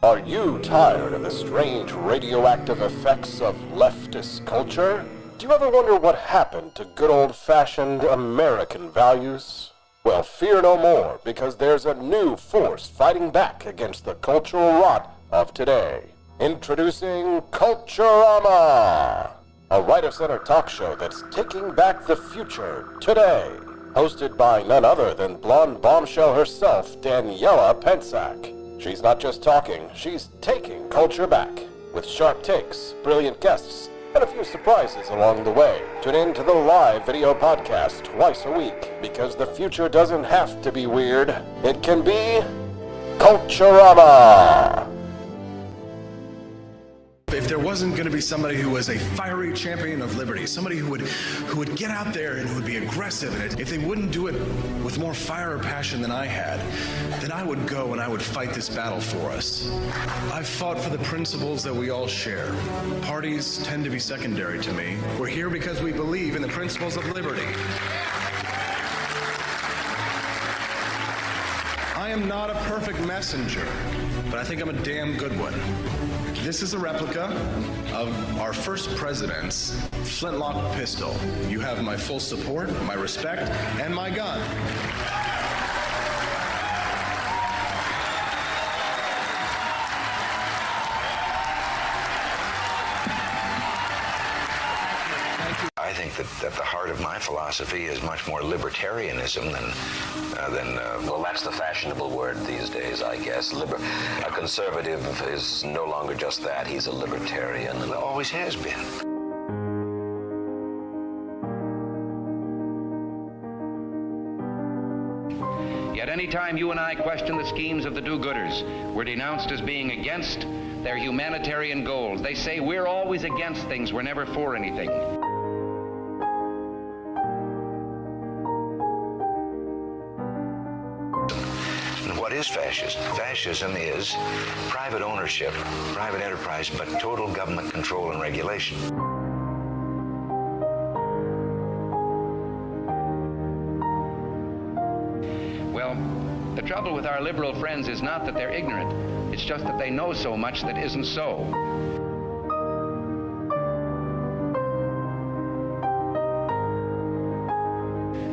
Are you tired of the strange radioactive effects of leftist culture? Do you ever wonder what happened to good old-fashioned American values? Well, fear no more, because there's a new force fighting back against the cultural rot of today. Introducing Culturama, a right-of-center talk show that's taking back the future today. Hosted by none other than blonde bombshell herself, Daniela Pensack. She's not just talking, she's taking culture back. With sharp takes, brilliant guests, and a few surprises along the way. Tune in to the live video podcast twice a week, because the future doesn't have to be weird. It can be Culturama. If there wasn't going to be somebody who was a fiery champion of liberty, somebody who would get out there and who would be aggressive, and if they wouldn't do it with more fire or passion than I had, then I would go and I would fight this battle for us. I've fought for the principles that we all share. Parties tend to be secondary to me. We're here because we believe in the principles of liberty. I am not a perfect messenger, but I think I'm a damn good one. This is a replica of our first president's flintlock pistol. You have my full support, my respect, and my gun. I think that at the heart of my philosophy is much more libertarianism than well, that's the fashionable word these days, I guess. A conservative is no longer just that. He's a libertarian, and always has been. Yet any time you and I question the schemes of the do-gooders, we're denounced as being against their humanitarian goals. They say we're always against things, we're never for anything. What is fascism? Fascism is private ownership, private enterprise, but total government control and regulation. Well, the trouble with our liberal friends is not that they're ignorant. It's just that they know so much that isn't so.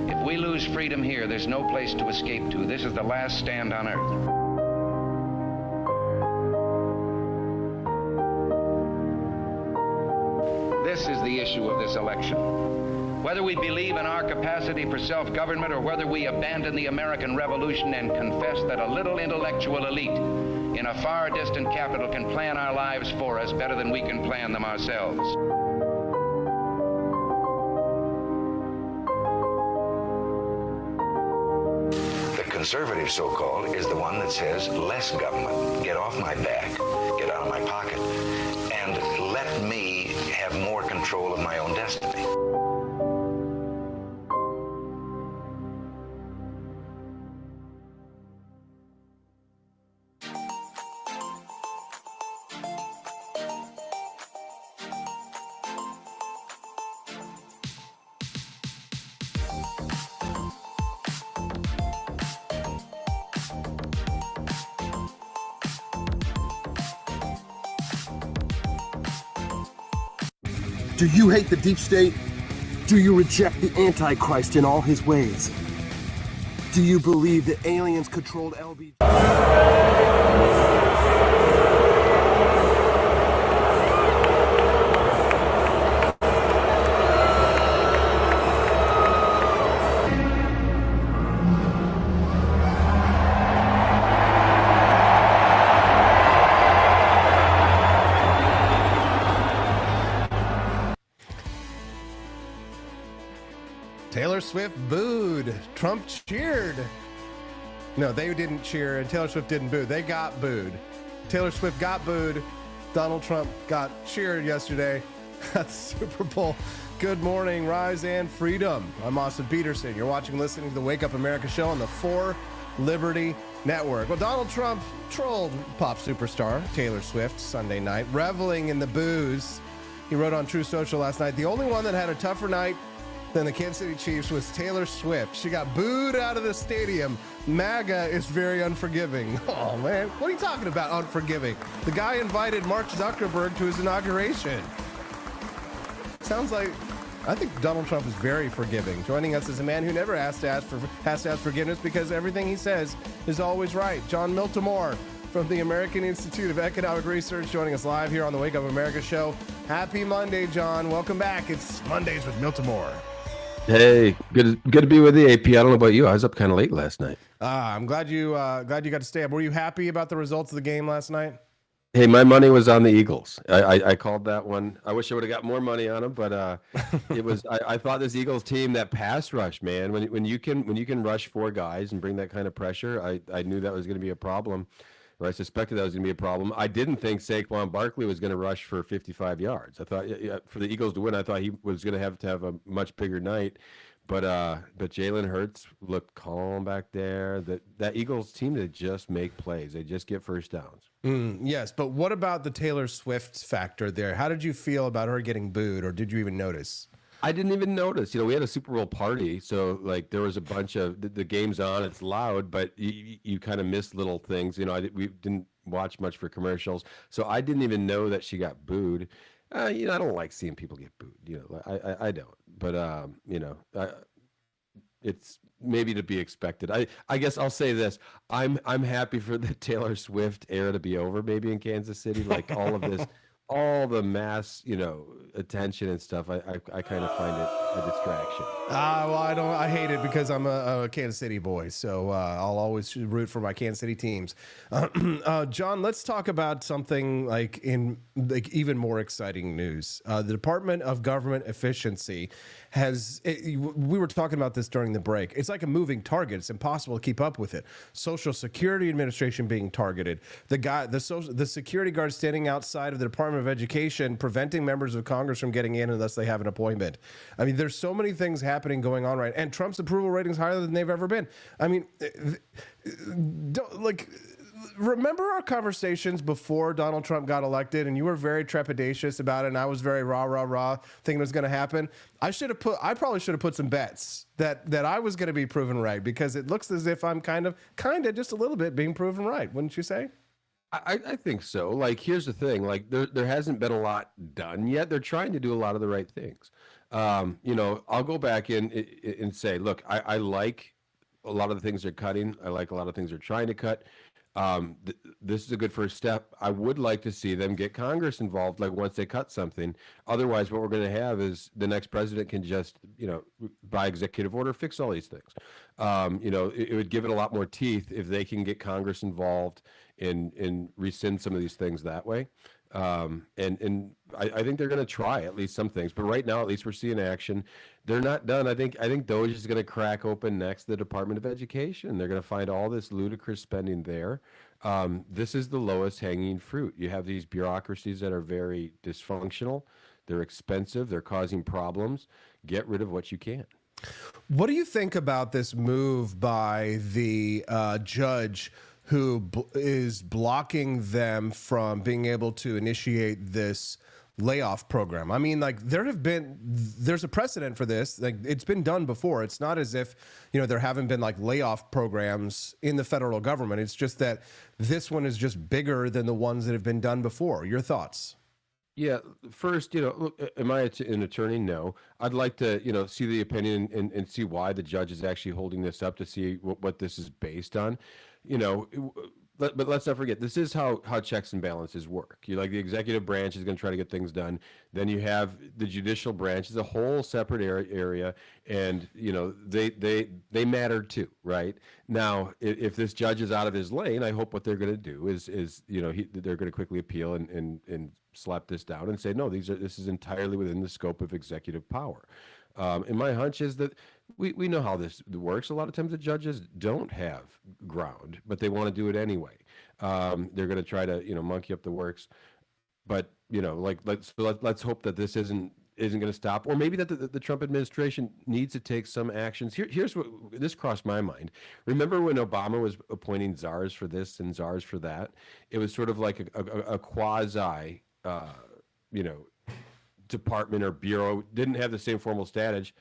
If we lose freedom here, there's no place to escape to. This is the last stand on earth. This is the issue of this election. Whether we believe in our capacity for self-government or whether we abandon the American Revolution and confess that a little intellectual elite in a far distant capital can plan our lives for us better than we can plan them ourselves. The conservative, so-called, is the one that says less government, get off my back, get out of my pocket, and let me have more control of my own destiny. Do you hate the deep state? Do you reject the Antichrist in all his ways? Do you believe that aliens controlled LBJ? Taylor Swift booed. Trump cheered. No, they didn't cheer, and Taylor Swift didn't boo. They got booed. Taylor Swift got booed. Donald Trump got cheered yesterday at the Super Bowl. Good morning, Rise and Freedom. I'm Austin Peterson. You're watching and listening to the Wake Up America show on the 4 Liberty Network. Well, Donald Trump trolled pop superstar Taylor Swift Sunday night, reveling in the boos. He wrote on True Social last night, the only one that had a tougher night than the Kansas City Chiefs was Taylor Swift. She got booed out of the stadium. MAGA is very unforgiving. Oh, man. What are you talking about, unforgiving? The guy invited Mark Zuckerberg to his inauguration. Sounds like, I think Donald Trump is very forgiving. Joining us is a man who never has to ask forgiveness because everything he says is always right. John Miltimore from the American Institute of Economic Research, joining us live here on the Wake Up America show. Happy Monday, John. Welcome back. It's Mondays with Miltimore. Hey, good to be with you, AP. I don't know about you. I was up kind of late last night. I'm glad you got to stay up. Were you happy about the results of the game last night? Hey, my money was on the Eagles. I called that one. I wish I would have got more money on them, but it was. I thought this Eagles team, that pass rush, man. When you can rush 4 guys and bring that kind of pressure, I knew that was going to be a problem. Or I suspected that was going to be a problem. I didn't think Saquon Barkley was going to rush for 55 yards. I thought for the Eagles to win, I thought he was going to have a much bigger night. But Jalen Hurts looked calm back there. That Eagles team, they just make plays. They just get first downs. Yes, but what about the Taylor Swift factor there? How did you feel about her getting booed, or did you even notice? I didn't even notice. We had a Super Bowl party, so like there was a bunch of the game's on. It's loud, but you kind of miss little things. We didn't watch much for commercials, so I didn't even know that she got booed. I don't like seeing people get booed. I don't. But it's maybe to be expected. I guess I'll say this: I'm happy for the Taylor Swift era to be over. Maybe in Kansas City, like all of this. All the mass, attention and stuff, I kind of find it a distraction. Well, I hate it because I'm a Kansas City boy, so I'll always root for my Kansas City teams. John, let's talk about something like even more exciting news. The Department of Government Efficiency we were talking about this during the break. It's like a moving target. It's impossible to keep up with it. Social Security Administration being targeted. The security guard standing outside of the Department of Education, preventing members of Congress from getting in unless they have an appointment. I mean, there's so many things going on, right? And Trump's approval rating is higher than they've ever been. I mean, remember our conversations before Donald Trump got elected, and you were very trepidatious about it, and I was very rah, thinking it was going to happen. I probably should have put some bets that I was going to be proven right, because it looks as if I'm kind of just a little bit being proven right, wouldn't you say? I think so. Like, here's the thing. Like, there hasn't been a lot done yet. They're trying to do a lot of the right things. I'll go back and say, look, I like a lot of the things they're cutting. I like a lot of things they're trying to cut. This is a good first step. I would like to see them get Congress involved, like once they cut something. Otherwise, what we're going to have is the next president can just, by executive order, fix all these things. It would give it a lot more teeth if they can get Congress involved and rescind some of these things that way. And I think they're going to try at least some things, but right now, at least we're seeing action. They're not done. I think DOGE is going to crack open next the Department of Education. They're going to find all this ludicrous spending there. This is the lowest hanging fruit. You have these bureaucracies that are very dysfunctional. They're expensive. They're causing problems. Get rid of what you can. What do you think about this move by the judge who is blocking them from being able to initiate this layoff program? I mean, like, there's a precedent for this. Like, it's been done before. It's not as if, there haven't been like layoff programs in the federal government. It's just that this one is just bigger than the ones that have been done before. Your thoughts? Yeah. First, look, am I an attorney? No. I'd like to, see the opinion and see why the judge is actually holding this up, to see what this is based on. But let's not forget, this is how checks and balances work. The executive branch is going to try to get things done. Then you have the judicial branch is a whole separate area, and they matter too, right? Now, if this judge is out of his lane, I hope what they're going to do is they're going to quickly appeal and slap this down and say, no, this is entirely within the scope of executive power. And my hunch is that we know how this works. A lot of times the judges don't have ground, but they want to do it anyway. They're going to try to, monkey up the works. But, let's hope that this isn't going to stop, or maybe that the Trump administration needs to take some actions. Here's what this crossed my mind. Remember when Obama was appointing czars for this and czars for that? It was sort of like a quasi, department or bureau, didn't have the same formal status,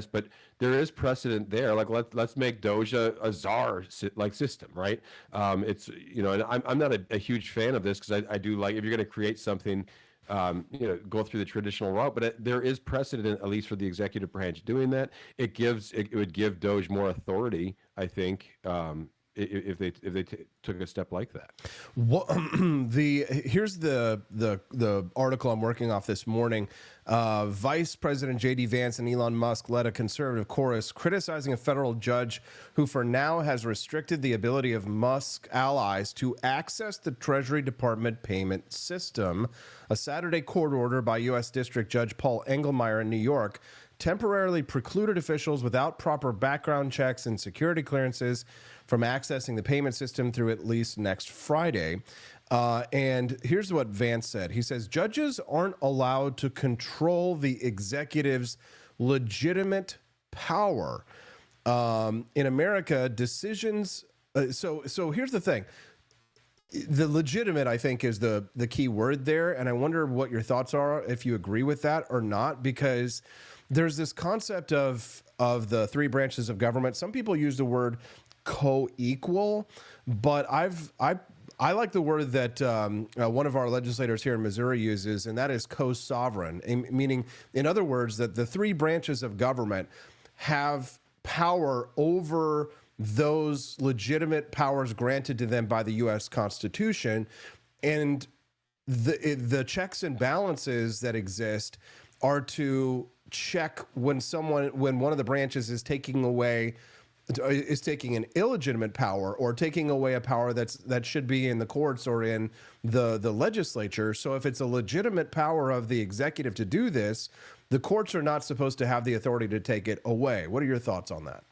but there is precedent there. Like, let's make DOGE a czar like system, right? It's and I'm not a huge fan of this, because I do like, if you're going to create something, go through the traditional route. But there is precedent, at least for the executive branch, doing that. It would give DOGE more authority, I think. If they took a step like that. Well, here's the article I'm working off this morning. Vice President J.D. Vance and Elon Musk led a conservative chorus criticizing a federal judge who for now has restricted the ability of Musk allies to access the Treasury Department payment system. A Saturday court order by U.S. District Judge Paul Engelmeyer in New York temporarily precluded officials without proper background checks and security clearances from accessing the payment system through at least next Friday. And here's what Vance said. He says, judges aren't allowed to control the executive's legitimate power. In America, decisions... So here's the thing. The legitimate, I think, is the key word there. And I wonder what your thoughts are, if you agree with that or not, because there's this concept of the three branches of government. Some people use the word co-equal, but I like the word that one of our legislators here in Missouri uses, and that is co-sovereign, meaning, in other words, that the three branches of government have power over those legitimate powers granted to them by the U.S. Constitution, and the checks and balances that exist are to check when one of the branches is taking an illegitimate power, or taking away a power that should be in the courts or in the legislature. So if it's a legitimate power of the executive to do this, the courts are not supposed to have the authority to take it away. What are your thoughts on that?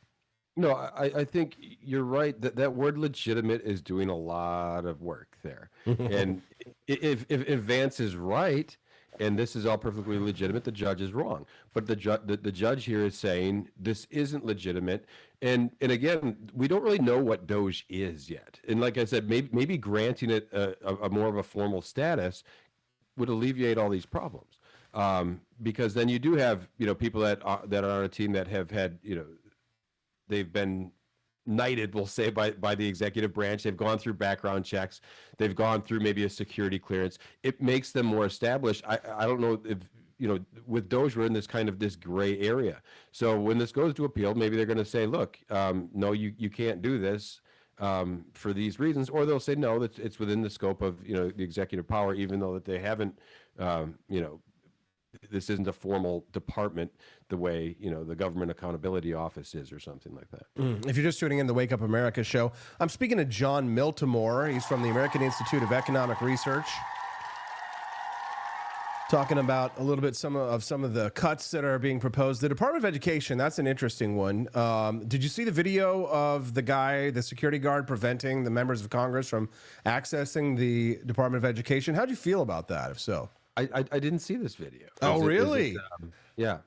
No, I think you're right. That word legitimate is doing a lot of work there. And if Vance is right, and this is all perfectly legitimate, the judge is wrong. But the judge here is saying this isn't legitimate. And again, we don't really know what DOGE is yet. And like I said, maybe granting it a more of a formal status would alleviate all these problems. Because then you do have people that are on a team that have had they've been knighted, we'll say, by the executive branch. They've gone through background checks. They've gone through maybe a security clearance. It makes them more established. I don't know if, with DOGE, we're in this gray area. So when this goes to appeal, maybe they're going to say, look, no, you can't do this. for these reasons, or they'll say no, that it's within the scope of the executive power, even though that they haven't, this isn't a formal department the way the Government Accountability Office is, or something like that. If you're just tuning in the Wake Up America show, I'm speaking to John Miltimore. He's from the American Institute of Economic Research, talking about a little bit some of the cuts that are being proposed. The Department of Education, that's an interesting one. Did you see the video of the guy, the security guard, preventing the members of Congress from accessing the Department of Education? How'd you feel about that, if so? I didn't see this video. Oh, really? Yeah.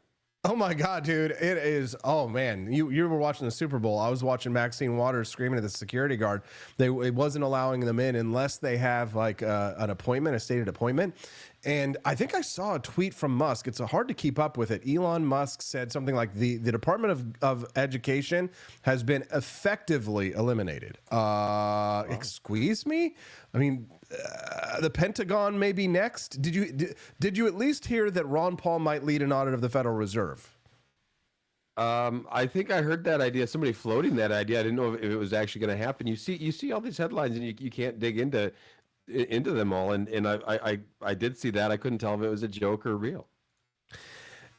Oh my God, dude! It is. Oh man, you were watching the Super Bowl. I was watching Maxine Waters screaming at the security guard. It wasn't allowing them in unless they have like an appointment, a stated appointment. And I think I saw a tweet from Musk. It's hard to keep up with it. Elon Musk said something like the Department of Education has been effectively eliminated. Excuse me? I mean, the Pentagon may be next. Did you at least hear that Ron Paul might lead an audit of the Federal Reserve? I think I heard that idea. Somebody floating that idea. I didn't know if it was actually going to happen. You see all these headlines, and you can't dig into them all. And I did see that. I couldn't tell if it was a joke or real.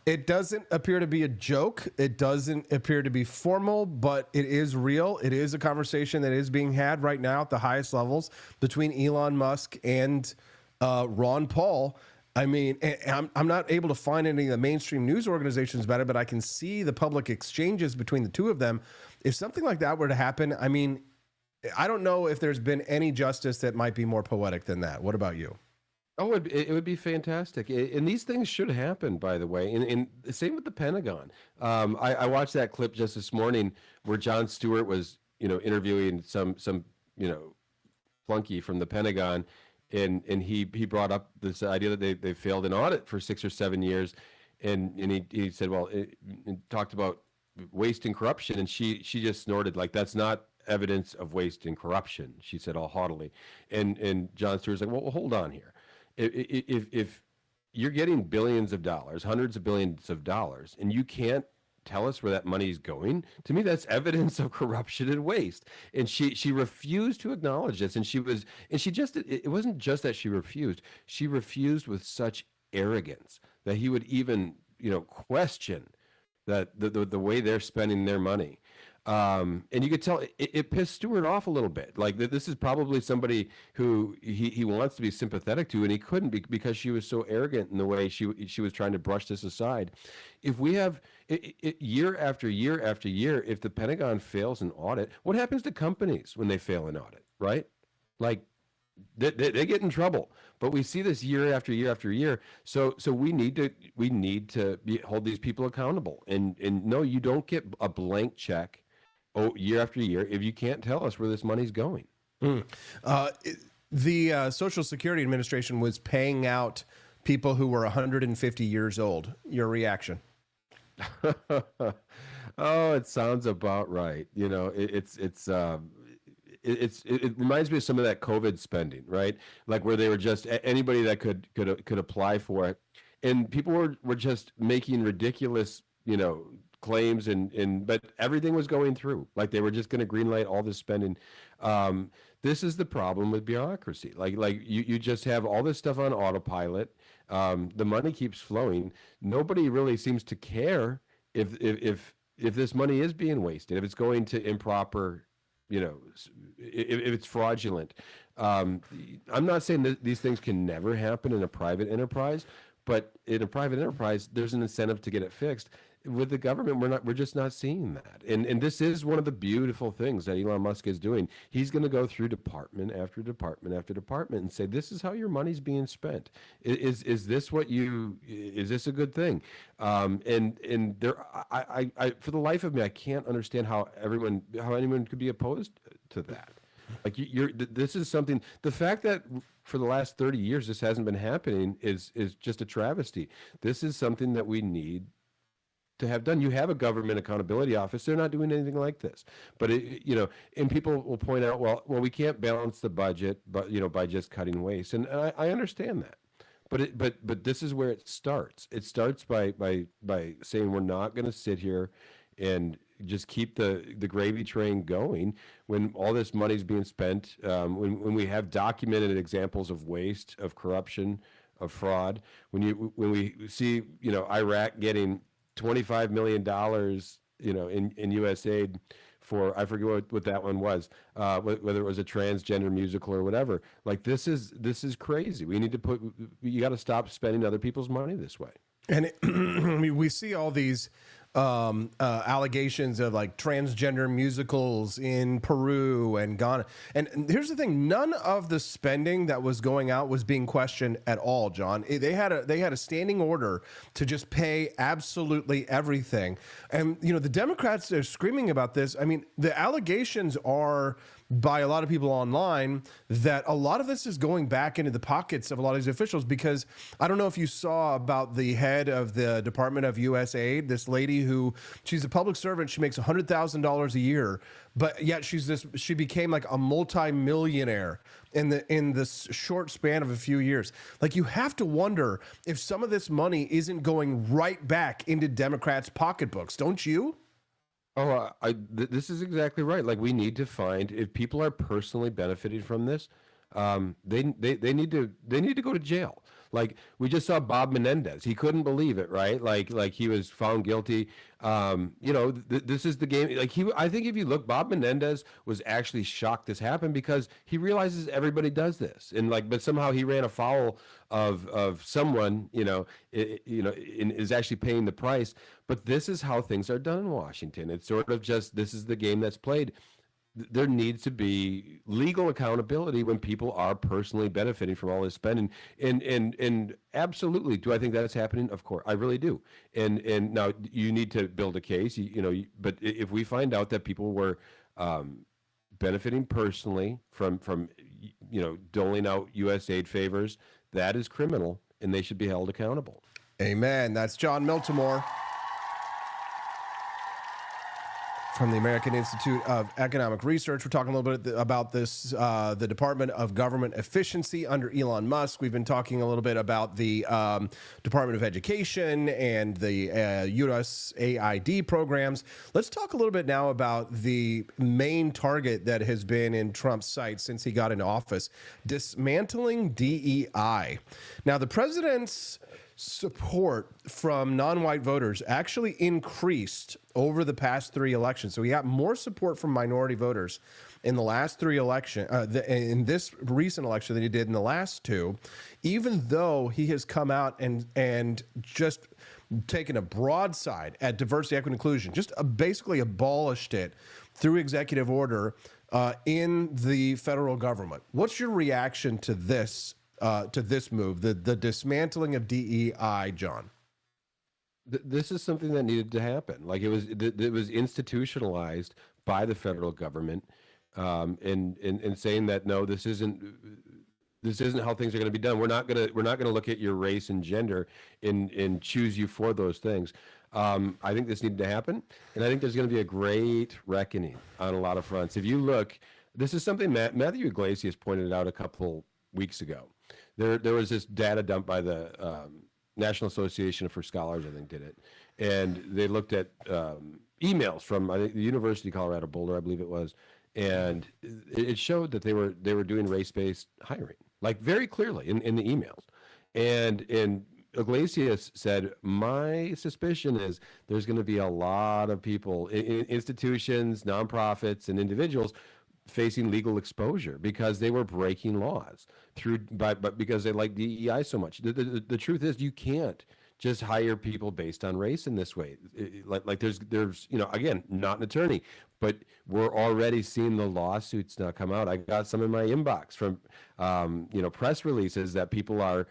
It doesn't appear to be a joke. It doesn't appear to be formal, but it is real. It is a conversation that is being had right now at the highest levels between Elon Musk and Ron Paul. I mean, I'm not able to find any of the mainstream news organizations about it, but I can see the public exchanges between the two of them. If something like that were to happen, I mean, I don't know if there's been any justice that might be more poetic than that. What about you? Oh, it would be fantastic. And these things should happen, by the way. And same with the Pentagon. I watched that clip just this morning where Jon Stewart was, interviewing some flunky from the Pentagon. And he brought up this idea that they failed an audit for 6 or 7 years. And he said, well, it talked about waste and corruption. And she just snorted, like, that's not evidence of waste and corruption, she said all haughtily. And Jon Stewart's like, well, hold on here. If you're getting billions of dollars, hundreds of billions of dollars, and you can't tell us where that money is going, to me that's evidence of corruption and waste. And she refused to acknowledge this. And it wasn't just that she refused with such arrogance that he would even question that the way they're spending their money. And you could tell it pissed Stewart off a little bit. Like, this is probably somebody who he wants to be sympathetic to, and he couldn't because she was so arrogant in the way she was trying to brush this aside. If we have year after year after year, if the Pentagon fails an audit, what happens to companies when they fail an audit, right? Like, they get in trouble. But we see this year after year after year. So we need to hold these people accountable. And no, you don't get a blank check year after year if you can't tell us where this money's going. The Social Security Administration was paying out people who were 150 years old. Your reaction? Oh, it sounds about right. It reminds me of some of that COVID spending, right? Like, where they were just anybody that could apply for it, and people were just making ridiculous, claims, but everything was going through. Like, they were just going to greenlight all this spending. This is the problem with bureaucracy. Like you just have all this stuff on autopilot. The money keeps flowing. Nobody really seems to care if this money is being wasted, if it's going to improper, if it's fraudulent. I'm not saying that these things can never happen in a private enterprise, but in a private enterprise, there's an incentive to get it fixed. With the government, we're just not seeing that. And this is one of the beautiful things that Elon Musk is doing. He's going to go through department after department after department and say, this is how your money's being spent. Is this is this a good thing? And there, I for the life of me, I can't understand how anyone could be opposed to that. Like, this is something, the fact that for the last 30 years this hasn't been happening is just a travesty. This is something that we need to have done. You have a Government Accountability Office. They're not doing anything like this. But and people will point out, well, we can't balance the budget, but by just cutting waste. And I understand that. But this is where it starts. It starts by saying we're not going to sit here and just keep the gravy train going when all this money's being spent, when we have documented examples of waste, of corruption, of fraud, when we see, Iraq getting $25 million, in U.S. aid for, I forget what that one was, whether it was a transgender musical or whatever. Like, this is crazy. We need to you got to stop spending other people's money this way. And we see all these allegations of like transgender musicals in Peru and Ghana. And here's the thing: none of the spending that was going out was being questioned at all, John. They had a standing order to just pay absolutely everything. And the Democrats are screaming about this. I mean, the allegations are by a lot of people online that a lot of this is going back into the pockets of a lot of these officials, because I don't know if you saw about the head of the Department of US Aid, this lady she's a public servant. She makes $100,000 a year, but yet she became like a multi-millionaire in this short span of a few years. Like, you have to wonder if some of this money isn't going right back into Democrats' pocketbooks, don't you? Oh, this is exactly right. Like, we need to find, if people are personally benefiting from this, they need to go to jail. Like, we just saw Bob Menendez. He couldn't believe it, right? Like he was found guilty. This is the game. Like, I think if you look, Bob Menendez was actually shocked this happened, because he realizes everybody does this, and but somehow he ran afoul of someone, is actually paying the price. But this is how things are done in Washington. It's sort of just, this is the game that's played. There needs to be legal accountability when people are personally benefiting from all this spending. And absolutely, do I think that's happening? Of course, I really do. And now you need to build a case, but if we find out that people were benefiting personally from doling out U.S. aid favors, that is criminal, and they should be held accountable. Amen. That's John Miltimore from the American Institute of Economic Research. We're talking a little bit about this, the Department of Government Efficiency under Elon Musk. We've been talking a little bit about the Department of Education and the USAID programs. Let's talk a little bit now about the main target that has been in Trump's sights since he got into office: dismantling DEI. Now, the president's support from non-white voters actually increased over the past three elections. So he got more support from minority voters in the last three elections, in this recent election, than he did in the last two, even though he has come out and just taken a broadside at diversity, equity, inclusion, just basically abolished it through executive order in the federal government. What's your reaction to this move, the dismantling of DEI, John? This is something that needed to happen. Like, it was institutionalized by the federal government, in saying that, no, this isn't how things are going to be done. We're not going to look at your race and gender and choose you for those things. I think this needed to happen, and I think there's going to be a great reckoning on a lot of fronts. If you look, this is something Matthew Iglesias pointed out a couple weeks ago. There was this data dumped by the National Association for Scholars, I think, did it, and they looked at emails from, I think, the University of Colorado Boulder, I believe it was, and it showed that they were doing race-based hiring, like, very clearly in the emails, and Iglesias said, my suspicion is there's going to be a lot of people, institutions, nonprofits, and individuals facing legal exposure because they were breaking laws but because they like DEI so much. The truth is, you can't just hire people based on race in this way. Like there's again, not an attorney, but we're already seeing the lawsuits now come out. I got some in my inbox from press releases that people are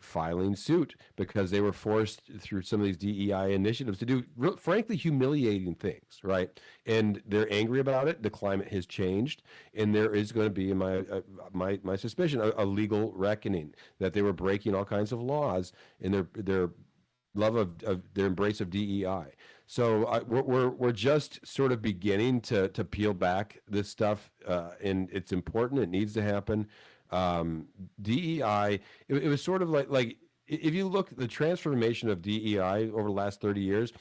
filing suit because they were forced through some of these DEI initiatives to do frankly humiliating things, right? And they're angry about it. The climate has changed, and there is going to be, in my suspicion, a legal reckoning that they were breaking all kinds of laws in their love of their embrace of DEI. So we're just sort of beginning to peel back this stuff, and it's important. It needs to happen. DEI, it was sort of like if you look at the transformation of DEI over the last 30 years,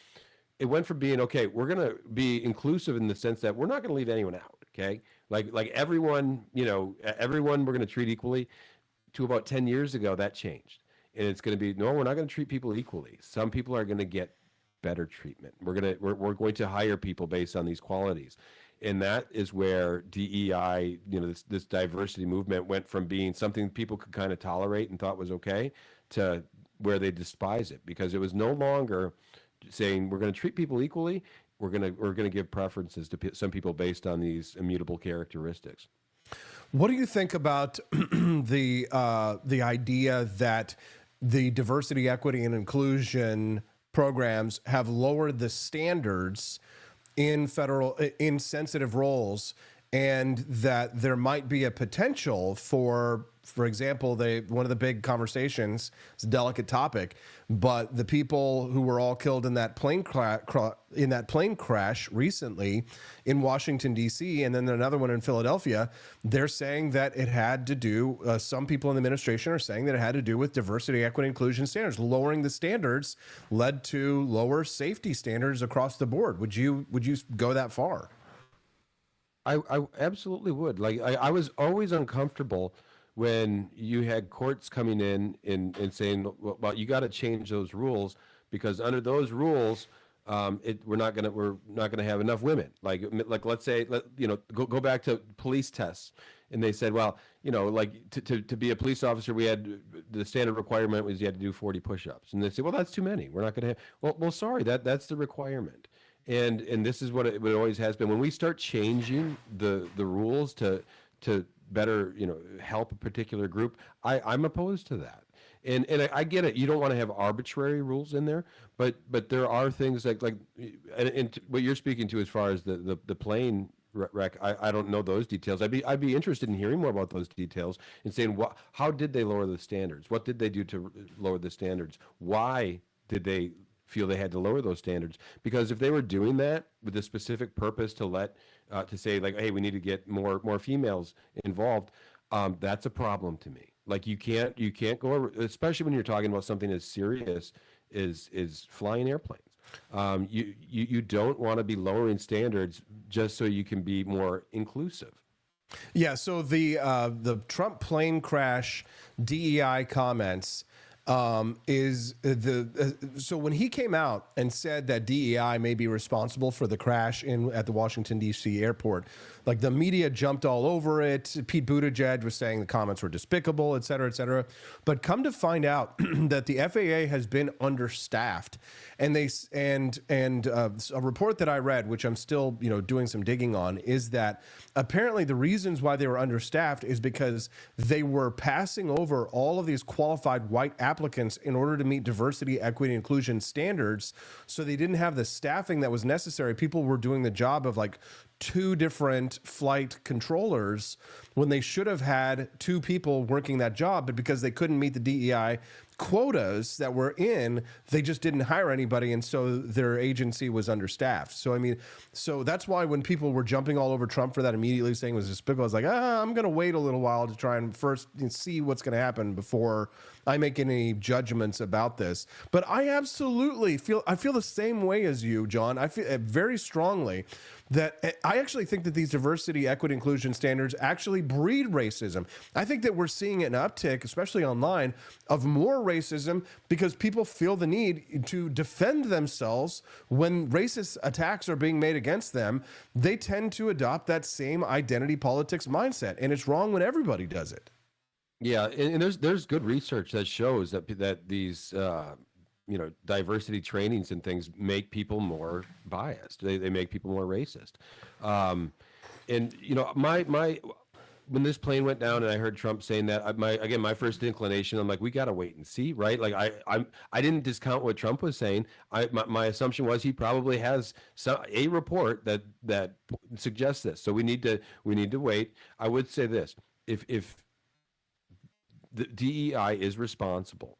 it went from being, okay, we're going to be inclusive in the sense that we're not going to leave anyone out. Okay. Like everyone, everyone we're going to treat equally. To about 10 years ago, that changed. And it's going to be, no, we're not going to treat people equally. Some people are going to get better treatment. We're going to hire people based on these qualities. And that is where DEI, this diversity movement went from being something people could kind of tolerate and thought was okay to where they despise it, because it was no longer saying we're going to treat people equally. We're going to give preferences to some people based on these immutable characteristics. What do you think about the idea that the diversity, equity, and inclusion programs have lowered the standards in sensitive roles, and that there might be a potential for example, one of the big conversations, it's a delicate topic, but the people who were all killed in that plane crash recently in Washington, D.C., and then another one in Philadelphia, they're saying that it had to do, some people in the administration are saying that it had to do with diversity, equity, inclusion standards. Lowering the standards led to lower safety standards across the board. Would you go that far? I absolutely would. Like, I was always uncomfortable when you had courts coming in and saying, well, you got to change those rules, because under those rules, we're not gonna have enough women. Like let's say, go back to police tests, and they said, well, like to be a police officer, we had the standard requirement was you had to do 40 push-ups, and they say, well, that's too many. We're not gonna have. Well, sorry, that's the requirement. And this is what it always has been. When we start changing the rules to better, help a particular group, I'm opposed to that. And I get it. You don't want to have arbitrary rules in there, but there are things like and what you're speaking to as far as the plane wreck. I don't know those details. I'd be interested in hearing more about those details and saying how did they lower the standards? What did they do to lower the standards? Why did they feel they had to lower those standards? Because if they were doing that with a specific purpose to say like, hey, we need to get more females involved, that's a problem to me. Like you can't go, especially when you're talking about something as serious as flying airplanes. You don't want to be lowering standards just so you can be more inclusive. Yeah. So the Trump plane crash DEI comments. So when he came out and said that DEI may be responsible for the crash at the Washington, D.C. airport, like the media jumped all over it. Pete Buttigieg was saying the comments were despicable, et cetera, et cetera. But come to find out that the FAA has been understaffed, and a report that I read, which I'm still doing some digging on, is that apparently the reasons why they were understaffed is because they were passing over all of these qualified white applicants in order to meet diversity, equity, and inclusion standards. So they didn't have the staffing that was necessary. People were doing the job of like 2 different flight controllers when they should have had 2 people working that job, but because they couldn't meet the DEI quotas that were in, they just didn't hire anybody, and so their agency was understaffed. So that's why when people were jumping all over Trump for that, immediately saying it was despicable, I was like, I'm going to wait a little while to try and first see what's going to happen before I make any judgments about this. But I absolutely feel the same way as you, John. I feel very strongly that I actually think that these diversity, equity, inclusion standards actually breed racism. I think that we're seeing an uptick, especially online, of more racism because people feel the need to defend themselves when racist attacks are being made against them. They tend to adopt that same identity politics mindset, and it's wrong when everybody does it. Yeah, and there's good research that shows that these diversity trainings and things make people more biased. They make people more racist. And my when this plane went down and I heard Trump saying that, my first inclination, I'm like, we got to wait and see, right? Like I didn't discount what Trump was saying. My assumption was he probably has a report that suggests this. So we need to wait. I would say this: if the DEI is responsible,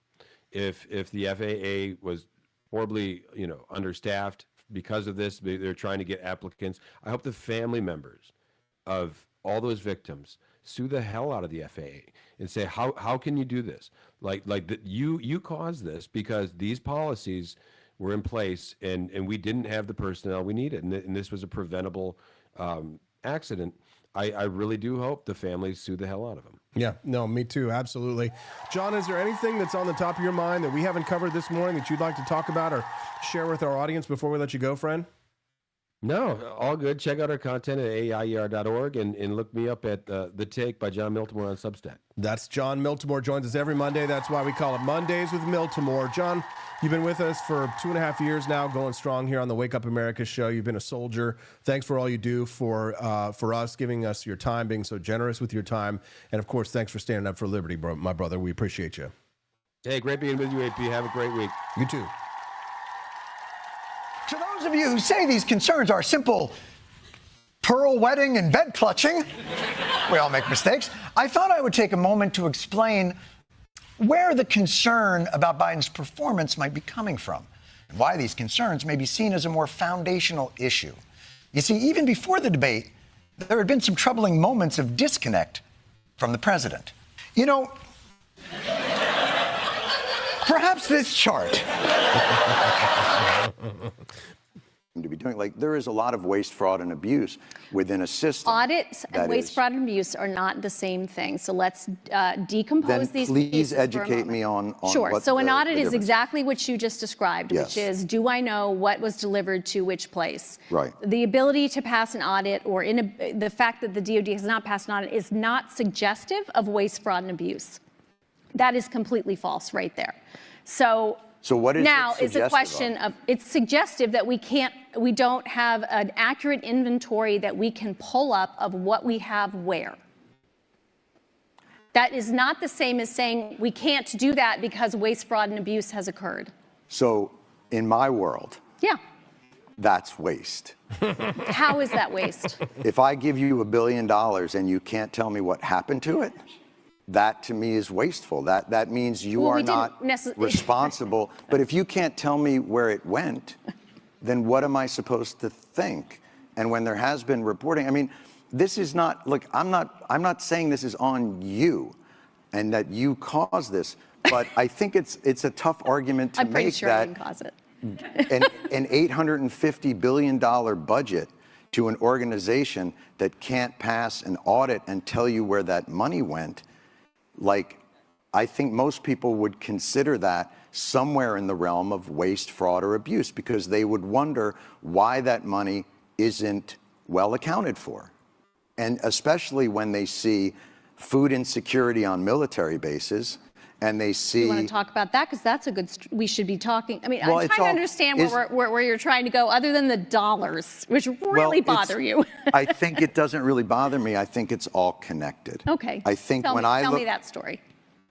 if the FAA was horribly understaffed because of this, they're trying to get applicants, I hope the family members of all those victims sue the hell out of the FAA and say, how can you do this? Like you caused this because these policies were in place, and we didn't have the personnel we needed, and this was a preventable accident. I really do hope the families sue the hell out of him. Yeah, no, me too, absolutely. John, is there anything that's on the top of your mind that we haven't covered this morning that you'd like to talk about or share with our audience before we let you go, friend? No, all good. Check out our content at aier.org and look me up at The Take by John Miltimore on Substack. That's John Miltimore, joins us every Monday. That's why we call it Mondays with Miltimore. John, you've been with us for 2.5 years now, going strong here on the Wake Up America show. You've been a soldier. Thanks for all you do for us, giving us your time, being so generous with your time. And, of course, thanks for standing up for liberty, my brother. We appreciate you. Hey, great being with you, AP. Have a great week. You too. To those of you who say these concerns are simple pearl wedding and bed clutching, we all make mistakes, I thought I would take a moment to explain where the concern about Biden's performance might be coming from and why these concerns may be seen as a more foundational issue. You see, even before the debate, there had been some troubling moments of disconnect from the president. You know, perhaps this chart to be doing. Like, there is a lot of waste, fraud, and abuse within a system. Audits and waste, fraud, and abuse are not the same thing. So let's decompose these pieces. Please educate me on Sure. What so an audit is difference exactly what you just described, Yes. which is, do I know what was delivered to which place? Right. The ability to pass an audit or the fact that the DOD has not passed an audit is not suggestive of waste, fraud, and abuse. That is completely false right there. So what is now it it's a question of, it's suggestive that we don't have an accurate inventory that we can pull up of what we have where. That is not the same as saying we can't do that because waste, fraud, and abuse has occurred. So in my world, Yeah. that's waste. How is that waste? If I give you $1 billion and you can't tell me what happened to it, that to me is wasteful. That means you are not responsible. But if you can't tell me where it went, then what am I supposed to think? And when there has been reporting, I mean, this is not, look, I'm not saying this is on you and that you caused this, but I think it's a tough argument to I'm pretty make sure that I didn't cause it. an $850 billion budget to an organization that can't pass an audit and tell you where that money went. Like, I think most people would consider that somewhere in the realm of waste, fraud, or abuse, because they would wonder why that money isn't well accounted for. And especially when they see food insecurity on military bases, and they see... You want to talk about that? Because that's a good... we should be talking... I mean, Well, I'm trying to understand where you're trying to go, other than the dollars, which really bother you. I think it doesn't really bother me. I think it's all connected. Okay. I think tell when me, I tell look... me that story.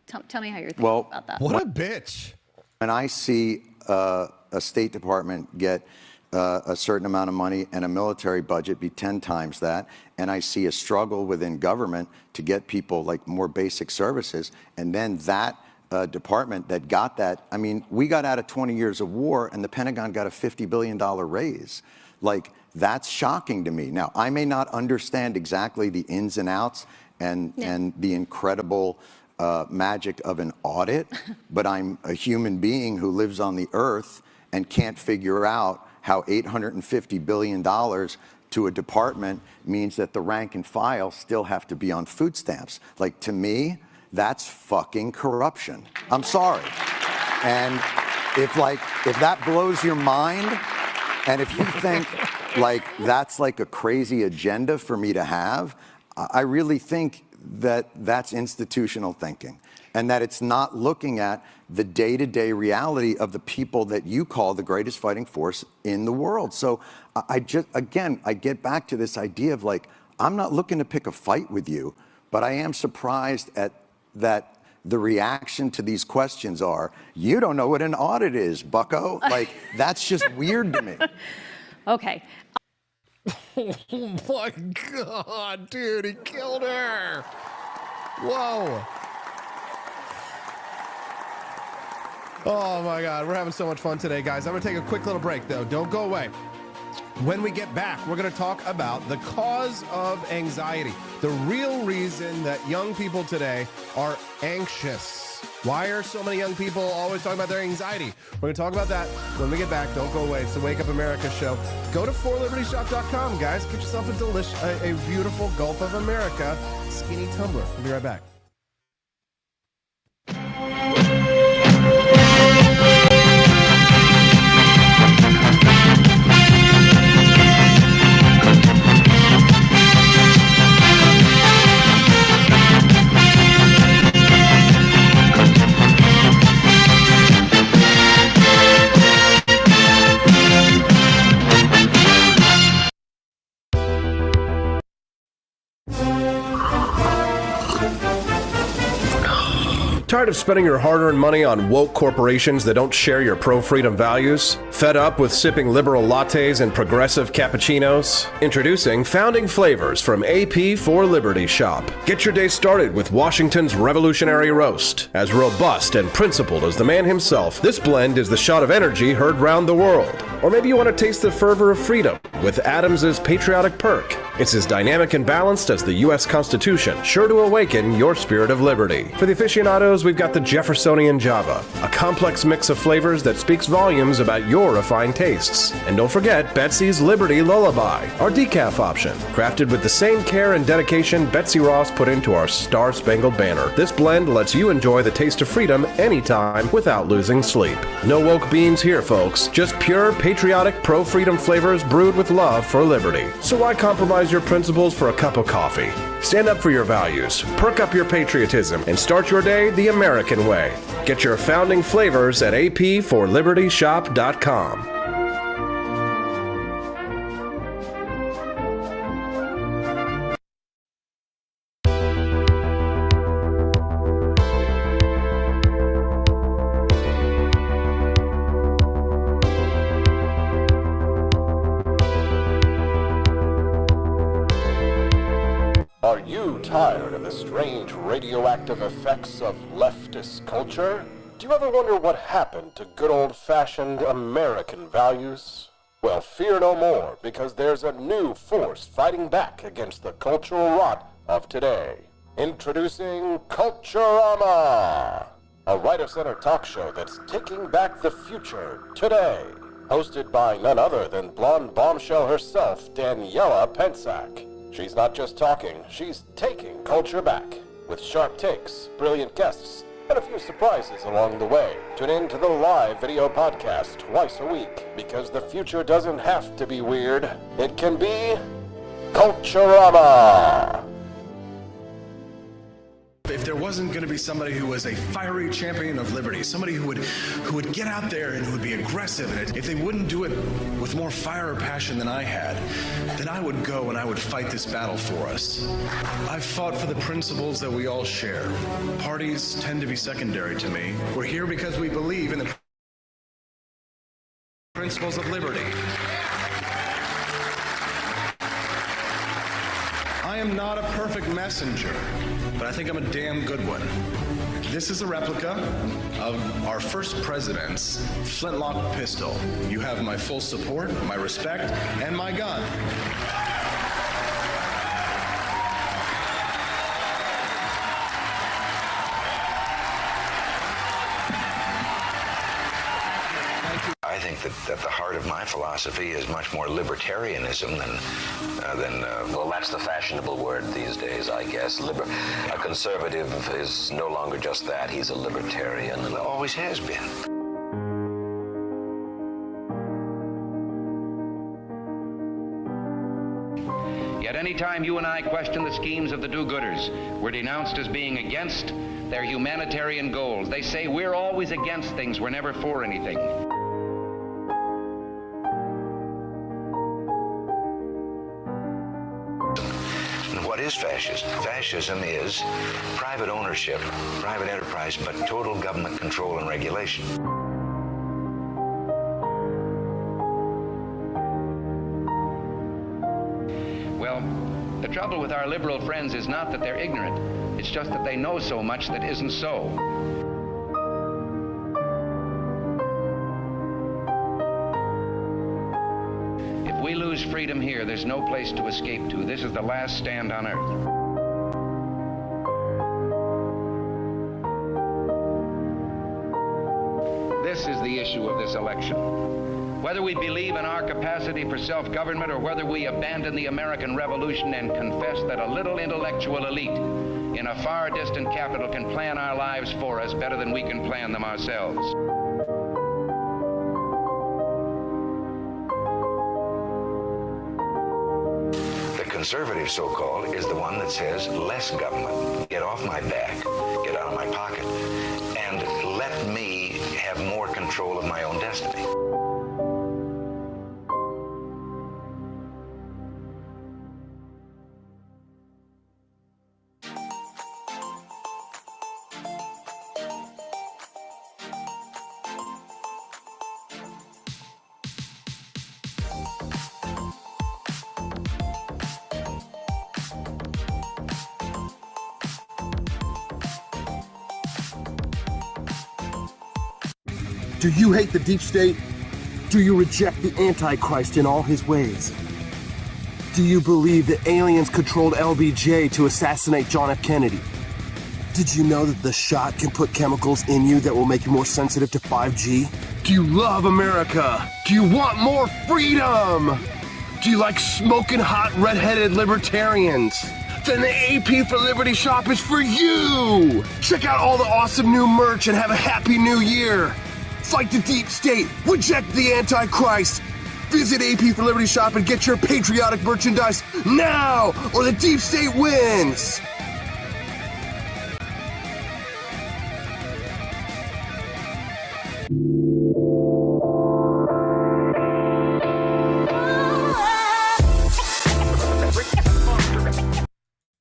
Tell me how you're thinking about that. What a bitch. When I see a State Department get a certain amount of money and a military budget be 10 times that, and I see a struggle within government to get people like more basic services, and then that department that got that, I mean, we got out of 20 years of war and the Pentagon got a $50 billion raise. Like, that's shocking to me. Now, I may not understand exactly the ins and outs and the incredible magic of an audit, but I'm a human being who lives on the earth and can't figure out how $850 billion to a department means that the rank and file still have to be on food stamps. Like, to me, that's fucking corruption. I'm sorry. And if that blows your mind, and if you think like that's like a crazy agenda for me to have, I really think that that's institutional thinking, and that it's not looking at the day-to-day reality of the people that you call the greatest fighting force in the world. So I get back to this idea of like, I'm not looking to pick a fight with you, but I am surprised at that the reaction to these questions are, you don't know what an audit is, bucko. Like, that's just weird to me. Okay. Oh my God, dude, he killed her. Whoa. Oh my God, we're having so much fun today, guys. I'm gonna take a quick little break though. Don't go away. When we get back, we're going to talk about the cause of anxiety, the real reason that young people today are anxious. Why are so many young people always talking about their anxiety? We're going to talk about that when we get back. Don't go away. It's the Wake Up America show. Go to forlibertyshop.com, guys. Get yourself a beautiful Gulf of America skinny tumbler. We'll be right back. Tired of spending your hard-earned money on woke corporations that don't share your pro-freedom values? Fed up with sipping liberal lattes and progressive cappuccinos? Introducing Founding Flavors from AP for Liberty Shop. Get your day started with Washington's Revolutionary Roast. As robust and principled as the man himself, this blend is the shot of energy heard round the world. Or maybe you want to taste the fervor of freedom with Adams's Patriotic Perk. It's as dynamic and balanced as the U.S. Constitution, sure to awaken your spirit of liberty. For the aficionados, we've got the Jeffersonian Java, a complex mix of flavors that speaks volumes about your refined tastes. And don't forget Betsy's Liberty Lullaby, our decaf option, crafted with the same care and dedication Betsy Ross put into our Star-Spangled Banner. This blend lets you enjoy the taste of freedom anytime without losing sleep. No woke beans here, folks. Just pure, patriotic, pro-freedom flavors brewed with love for liberty. So why compromise your principles for a cup of coffee? Stand up for your values, perk up your patriotism, and start your day the American way. Get your Founding Flavors at apforlibertyshop.com. Are you tired of the strange radioactive effects of leftist culture? Do you ever wonder what happened to good old-fashioned American values? Well, fear no more, because there's a new force fighting back against the cultural rot of today. Introducing Culturama, a right-of-center talk show that's taking back the future today. Hosted by none other than blonde bombshell herself, Daniela Pensack. She's not just talking, she's taking culture back. With sharp takes, brilliant guests, and a few surprises along the way. Tune in to the live video podcast twice a week, because the future doesn't have to be weird. It can be Culturama. If there wasn't going to be somebody who was a fiery champion of liberty, somebody who would get out there and who would be aggressive, and if they wouldn't do it with more fire or passion than I had, then I would go and I would fight this battle for us. I've fought for the principles that we all share. Parties tend to be secondary to me. We're here because we believe in the principles of liberty. I am not a perfect messenger, but I think I'm a damn good one. This is a replica of our first president's flintlock pistol. You have my full support, my respect, and my gun. I think that the heart of my philosophy is much more libertarianism than well, that's the fashionable word these days, I guess. A conservative is no longer just that. He's a libertarian and always has been. Yet any time you and I question the schemes of the do-gooders, we're denounced as being against their humanitarian goals. They say we're always against things, we're never for anything. What is fascism? Fascism is private ownership, private enterprise, but total government control and regulation. Well, the trouble with our liberal friends is not that they're ignorant. It's just that they know so much that isn't so. If we lose freedom here, there's no place to escape to. This is the last stand on earth. This is the issue of this election. Whether we believe in our capacity for self-government or whether we abandon the American Revolution and confess that a little intellectual elite in a far distant capital can plan our lives for us better than we can plan them ourselves. The conservative, so-called, is the one that says less government. Get off my back, get out of my pocket, and let me have more control of my own destiny. Do you hate the deep state? Do you reject the Antichrist in all his ways? Do you believe that aliens controlled LBJ to assassinate John F. Kennedy? Did you know that the shot can put chemicals in you that will make you more sensitive to 5G? Do you love America? Do you want more freedom? Do you like smoking hot red-headed libertarians? Then the AP for Liberty shop is for you! Check out all the awesome new merch and have a happy new year! Fight the deep state, reject the Antichrist. Visit AP for Liberty shop and get your patriotic merchandise now, or the deep state wins.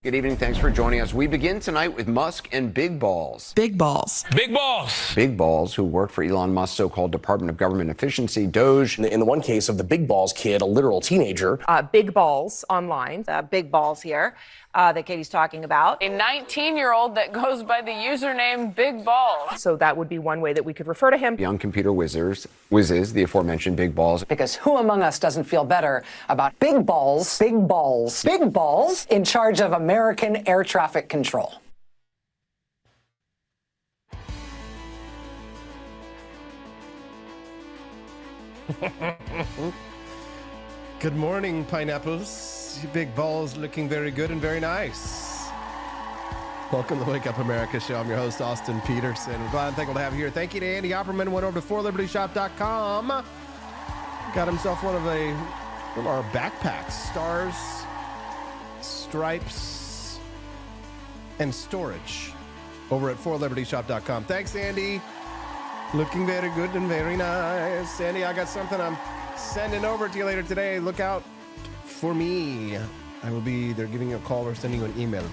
Good evening. Thanks for joining us. We begin tonight with Musk and Big Balls. Big Balls. Big balls. Big Balls, who work for Elon Musk's so-called Department of Government Efficiency, DOGE. In the one case of the Big Balls kid, a literal teenager. Big Balls online, Big Balls here that Katie's talking about. A 19-year-old that goes by the username Big Balls. So that would be one way that we could refer to him. Young computer whizzes, the aforementioned Big Balls. Because who among us doesn't feel better about big balls, big balls, big balls in charge of American air traffic control? Good morning, pineapples. Your big balls looking very good and very nice. Welcome to the Wake Up America show. I'm your host, Austin Peterson. I'm glad and thankful to have you here. Thank you to Andy Opperman. Went over to forlibertyshop.com. Got himself one of our backpacks. Stars, stripes, and storage over at forlibertyshop.com. Thanks, Andy. Looking very good and very nice. Andy, I got something I'm sending over to you later today. Look out for me. I will be either giving you a call or sending you an email.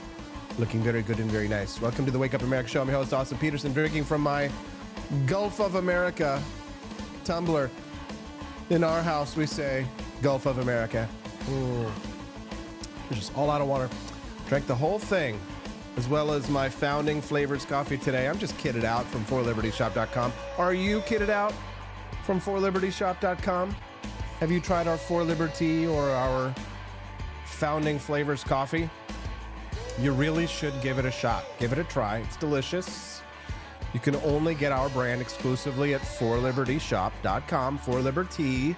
Looking very good and very nice. Welcome to the Wake Up America show. I'm your host, Austin Peterson, drinking from my Gulf of America tumbler. In our house, we say Gulf of America. We're just all out of water. Drank the whole thing, as well as my Founding Flavors coffee today. I'm just kitted out from forlibertyshop.com. Are you kitted out from forlibertyshop.com? Have you tried our For Liberty or our Founding Flavors coffee? You really should give it a shot. Give it a try. It's delicious. You can only get our brand exclusively at forlibertyshop.com, For Liberty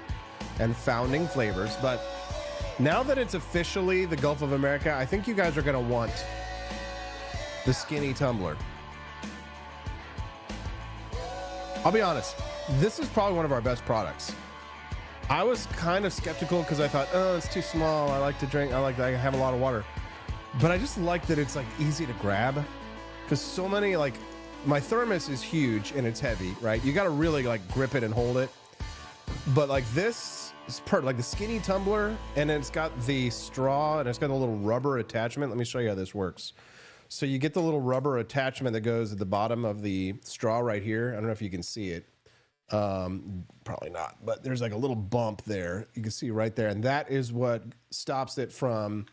and Founding Flavors. But now that it's officially the Gulf of America, I think you guys are going to want the skinny tumbler. I'll be honest, this is probably one of our best products. I was kind of skeptical because I thought, oh, it's too small. I like to drink. I have a lot of water. But I just like that it's like easy to grab, because so many, like, my thermos is huge and it's heavy, right? You got to really like grip it and hold it. But like this is like the skinny tumbler, and it's got the straw and it's got a little rubber attachment. Let me show you how this works. So you get the little rubber attachment that goes at the bottom of the straw right here. I don't know if you can see it. Probably not, but there's like a little bump there. You can see right there. And that is what stops it from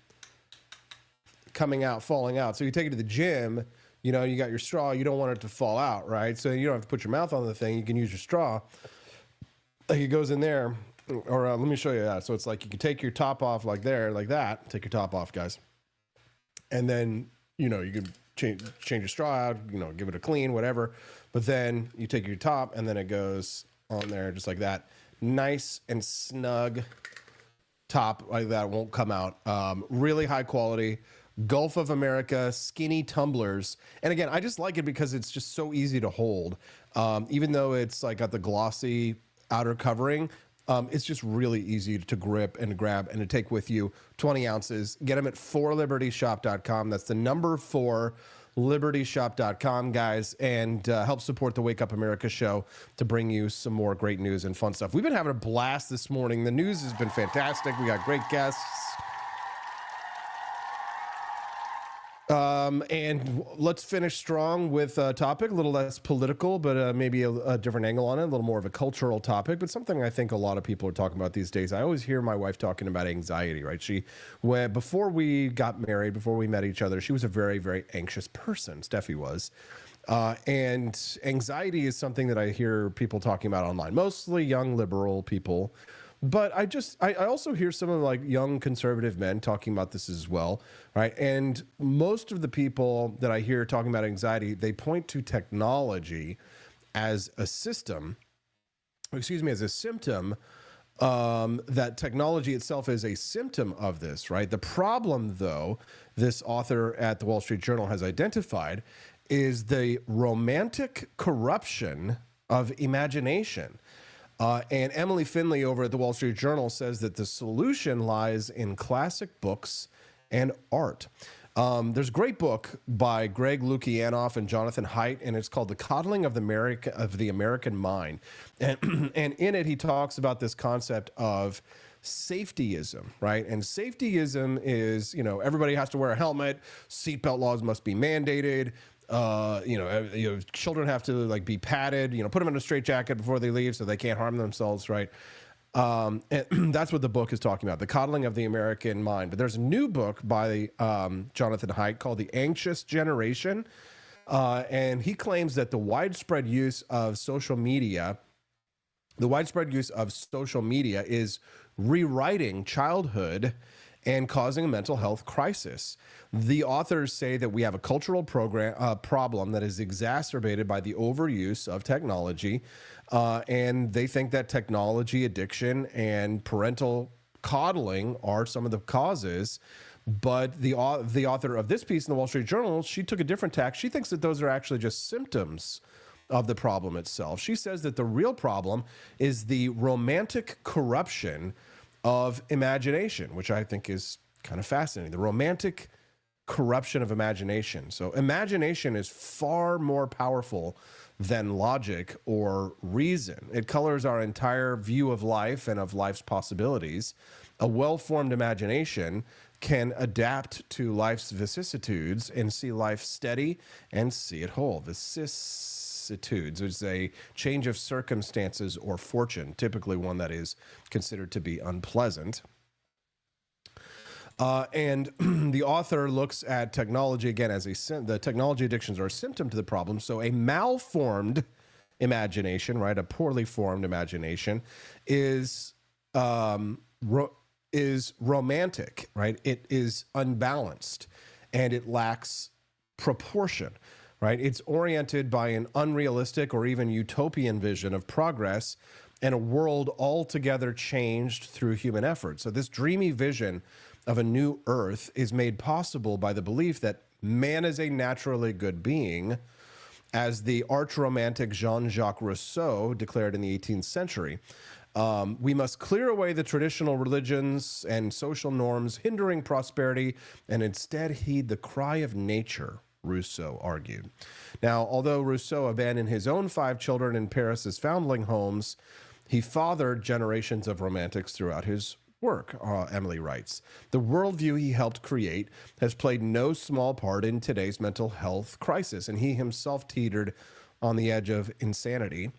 coming out, falling out. So you take it to the gym, you know, you got your straw, you don't want it to fall out, right? So you don't have to put your mouth on the thing. You can use your straw. Like it goes in there, or let me show you that. So it's like you can take your top off like there, like that. Take your top off, guys. And then, you know, you can change your straw out, you know, give it a clean, whatever. But then you take your top and then it goes on there just like that. Nice and snug top like that, won't come out. Really high quality. Gulf of America skinny tumblers. And again, I just like it because it's just so easy to hold. Even though it's like got the glossy outer covering, it's just really easy to grip and grab and to take with you. 20 ounces. Get them at 4libertyshop.com. That's the number 4libertyshop.com, guys, and help support the Wake Up America show to bring you some more great news and fun stuff. We've been having a blast this morning. The news has been fantastic. We got great guests. And let's finish strong with a topic, a little less political, but maybe a different angle on it, a little more of a cultural topic, but something I think a lot of people are talking about these days. I always hear my wife talking about anxiety, right? Before we got married, before we met each other, she was a very, very anxious person. Steffi was. And anxiety is something that I hear people talking about online, mostly young liberal people. But I also hear some of like young conservative men talking about this as well, right? And most of the people that I hear talking about anxiety, they point to technology as a symptom, that technology itself is a symptom of this, right? The problem, though, this author at the Wall Street Journal has identified is the romantic corruption of imagination. And Emily Finley over at the Wall Street Journal says that the solution lies in classic books and art. There's a great book by Greg Lukianoff and Jonathan Haidt, and it's called The Coddling of the American Mind. And in it, he talks about this concept of safetyism, right? And safetyism is, you know, everybody has to wear a helmet, seatbelt laws must be mandated, children have to like be padded, put them in a straitjacket before they leave so they can't harm themselves, right? And that's what the book is talking about, the coddling of the American mind. But there's a new book by Jonathan Haidt called The Anxious Generation. And he claims that the widespread use of social media is rewriting childhood and causing a mental health crisis. The authors say that we have a cultural problem that is exacerbated by the overuse of technology, and they think that technology addiction and parental coddling are some of the causes. But the author of this piece in the Wall Street Journal, she took a different tack. She thinks that those are actually just symptoms of the problem itself. She says that the real problem is the romantic corruption of imagination, which I think is kind of fascinating. The romantic corruption of imagination. So imagination is far more powerful than logic or reason. It colors our entire view of life and of life's possibilities. A well-formed imagination can adapt to life's vicissitudes and see life steady and see it whole. Vicissitudes is a change of circumstances or fortune, typically one that is considered to be unpleasant. And the author looks at technology again as the technology addictions are a symptom to the problem. So a malformed imagination, right, a poorly formed imagination is romantic, right? It is unbalanced and it lacks proportion. Right? It's oriented by an unrealistic or even utopian vision of progress and a world altogether changed through human effort. So this dreamy vision of a new earth is made possible by the belief that man is a naturally good being, as the arch-romantic Jean-Jacques Rousseau declared in the 18th century. We must clear away the traditional religions and social norms hindering prosperity and instead heed the cry of nature, Rousseau argued. Now, although Rousseau abandoned his own 5 children in Paris's foundling homes, he fathered generations of romantics throughout his work, Emily writes. The worldview he helped create has played no small part in today's mental health crisis, and he himself teetered on the edge of insanity.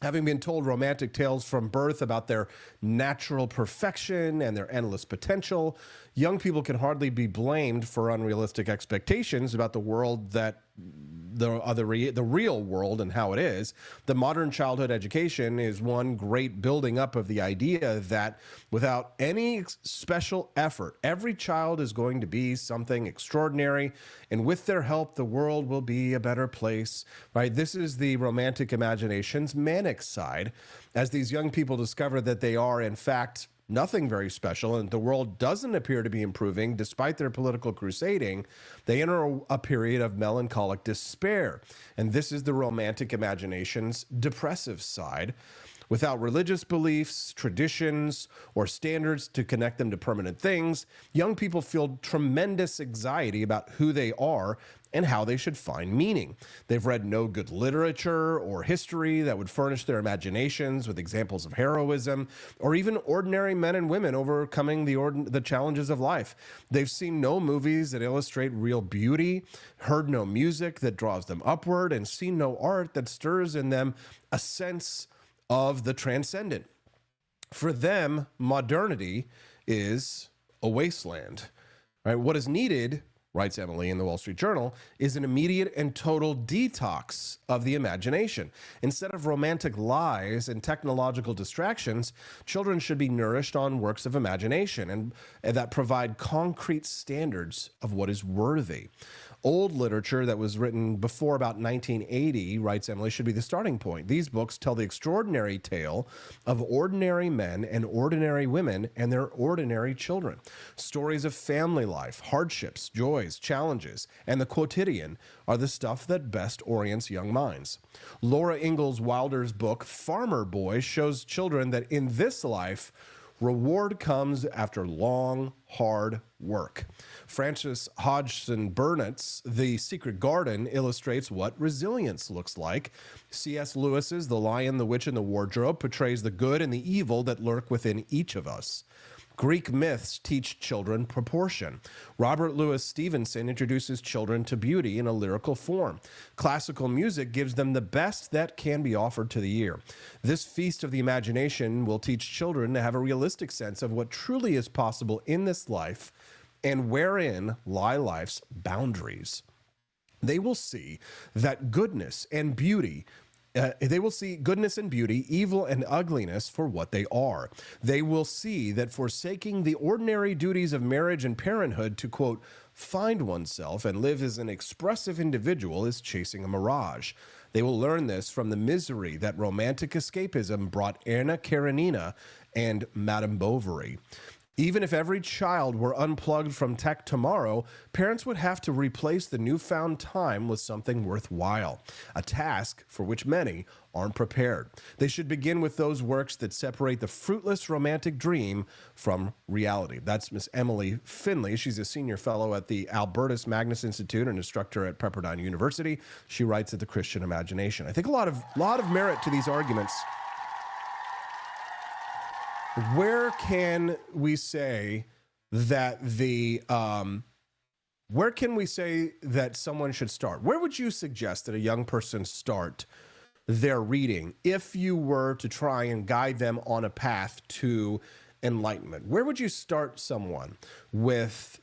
Having been told romantic tales from birth about their natural perfection and their endless potential, young people can hardly be blamed for unrealistic expectations about the world that the real world and how it is, the modern childhood education is one great building up of the idea that without any special effort, every child is going to be something extraordinary, and with their help, the world will be a better place, right? This is the romantic imagination's manic side, as these young people discover that they are, in fact, nothing very special, and the world doesn't appear to be improving despite their political crusading. They enter a period of melancholic despair. And this is the romantic imagination's depressive side. Without religious beliefs, traditions, or standards to connect them to permanent things, young people feel tremendous anxiety about who they are and how they should find meaning. They've read no good literature or history that would furnish their imaginations with examples of heroism or even ordinary men and women overcoming the challenges of life. They've seen no movies that illustrate real beauty, heard no music that draws them upward, and seen no art that stirs in them a sense of the transcendent. For them, modernity is a wasteland. Right? What is needed, writes Emily in the Wall Street Journal, is an immediate and total detox of the imagination. Instead of romantic lies and technological distractions, children should be nourished on works of imagination and that provide concrete standards of what is worthy. Old literature that was written before about 1980, writes Emily, should be the starting point. These books tell the extraordinary tale of ordinary men and ordinary women and their ordinary children. Stories of family life, hardships, joys, challenges, and the quotidian are the stuff that best orients young minds. Laura Ingalls Wilder's book, Farmer Boy, shows children that in this life, reward comes after long, hard work. Frances Hodgson Burnett's The Secret Garden illustrates what resilience looks like. C.S. Lewis's The Lion, the Witch, and the Wardrobe portrays the good and the evil that lurk within each of us. Greek myths teach children proportion. Robert Louis Stevenson introduces children to beauty in a lyrical form. Classical music gives them the best that can be offered to the ear. This feast of the imagination will teach children to have a realistic sense of what truly is possible in this life and wherein lie life's boundaries. They will see that goodness and beauty evil and ugliness for what they are. They will see that forsaking the ordinary duties of marriage and parenthood to, quote, find oneself and live as an expressive individual is chasing a mirage. They will learn this from the misery that romantic escapism brought Anna Karenina and Madame Bovary. Even if every child were unplugged from tech tomorrow, parents would have to replace the newfound time with something worthwhile, a task for which many aren't prepared. They should begin with those works that separate the fruitless romantic dream from reality. That's Miss Emily Finley. She's a senior fellow at the Albertus Magnus Institute and instructor at Pepperdine University. She writes at the Christian Imagination. I think a lot of merit to these arguments. Where can we say that where can we say that someone should start? Where would you suggest that a young person start their reading if you were to try and guide them on a path to enlightenment? Where would you start someone with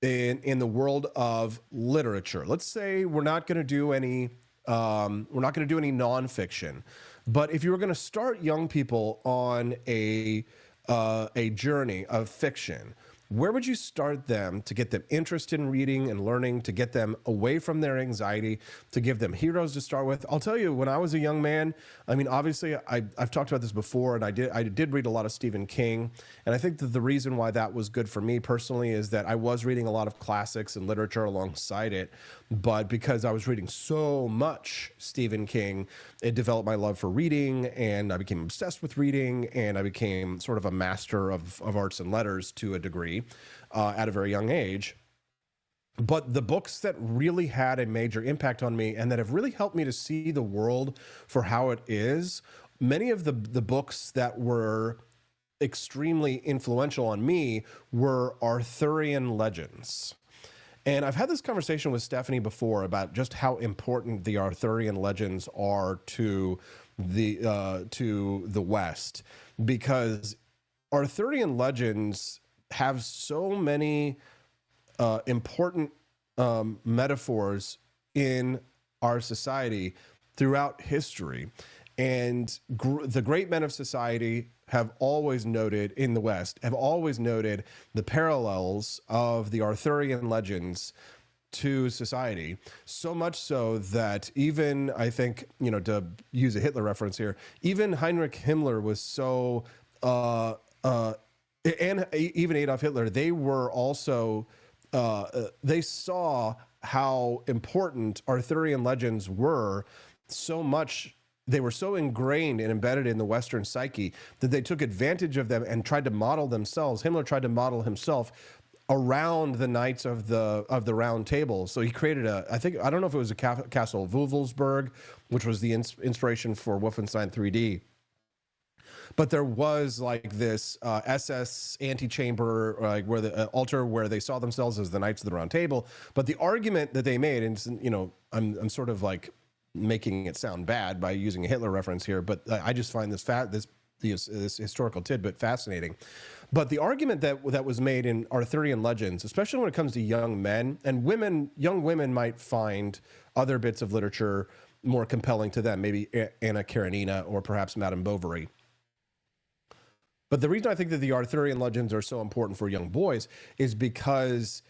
in the world of literature? Let's say we're not going to do any nonfiction. But if you were going to start young people on a journey of fiction, where would you start them to get them interested in reading and learning, to get them away from their anxiety, to give them heroes to start with? I'll tell you, when I was a young man, I mean, obviously, I've talked about this before, and I did read a lot of Stephen King, and I think that the reason why that was good for me personally is that I was reading a lot of classics and literature alongside it, but because I was reading so much Stephen King, it developed my love for reading, and I became obsessed with reading, and I became sort of a master of arts and letters to a degree. At a very young age. But the books that really had a major impact on me and that have really helped me to see the world for how it is, many of the books that were extremely influential on me were Arthurian legends. And I've had this conversation with Stephanie before about just how important the Arthurian legends are to the West, because Arthurian legends have so many important metaphors in our society throughout history. And the great men of society have always noted, in the West, have always noted the parallels of the Arthurian legends to society. So much so that even, I think, you know, to use a Hitler reference here, even Heinrich Himmler was so, and even Adolf Hitler, they were also, they saw how important Arthurian legends were so much. They were so ingrained and embedded in the Western psyche that they took advantage of them and tried to model themselves. Himmler tried to model himself around the Knights of the Round Table. So he created I don't know if it was a castle of Wewelsburg, which was the inspiration for Wolfenstein 3D. But there was like this SS antechamber, like where the altar where they saw themselves as the Knights of the Round Table. But the argument that they made, and you know, I'm sort of like making it sound bad by using a Hitler reference here, but I just find this historical tidbit fascinating. But the argument that was made in Arthurian legends, especially when it comes to young men and women, young women might find other bits of literature more compelling to them, maybe Anna Karenina or perhaps Madame Bovary. But the reason I think that the Arthurian legends are so important for young boys is because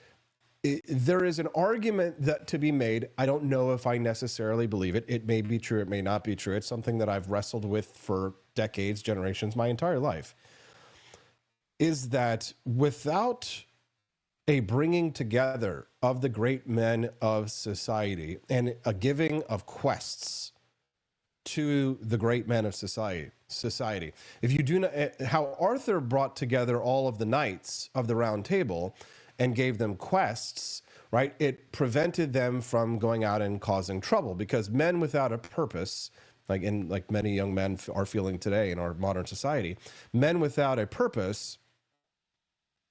there is an argument that to be made. I don't know if I necessarily believe it. It may be true. It may not be true. It's something that I've wrestled with for decades, generations, my entire life, is that without a bringing together of the great men of society and a giving of quests to the great men of society, if you do not, how Arthur brought together all of the knights of the Round Table and gave them quests, right? It prevented them from going out and causing trouble, because men without a purpose, like many young men are feeling today in our modern society, men without a purpose,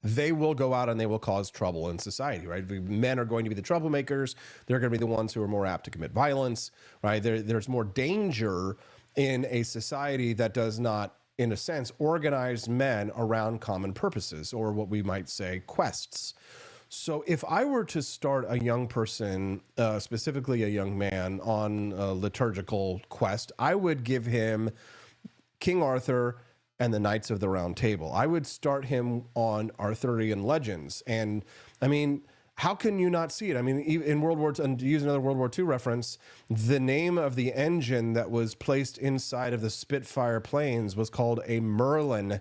they will go out and they will cause trouble in society, right? Men are going to be the troublemakers. They're going to be the ones who are more apt to commit violence, right? There's more danger in a society that does not, in a sense, organize men around common purposes, or what we might say quests. So if I were to start a young person, specifically a young man, on a liturgical quest, I would give him King Arthur and the Knights of the Round Table. I would start him on Arthurian legends. And I mean, how can you not see it? I mean, in World War II, and to use another World War II reference, the name of the engine that was placed inside of the Spitfire planes was called a Merlin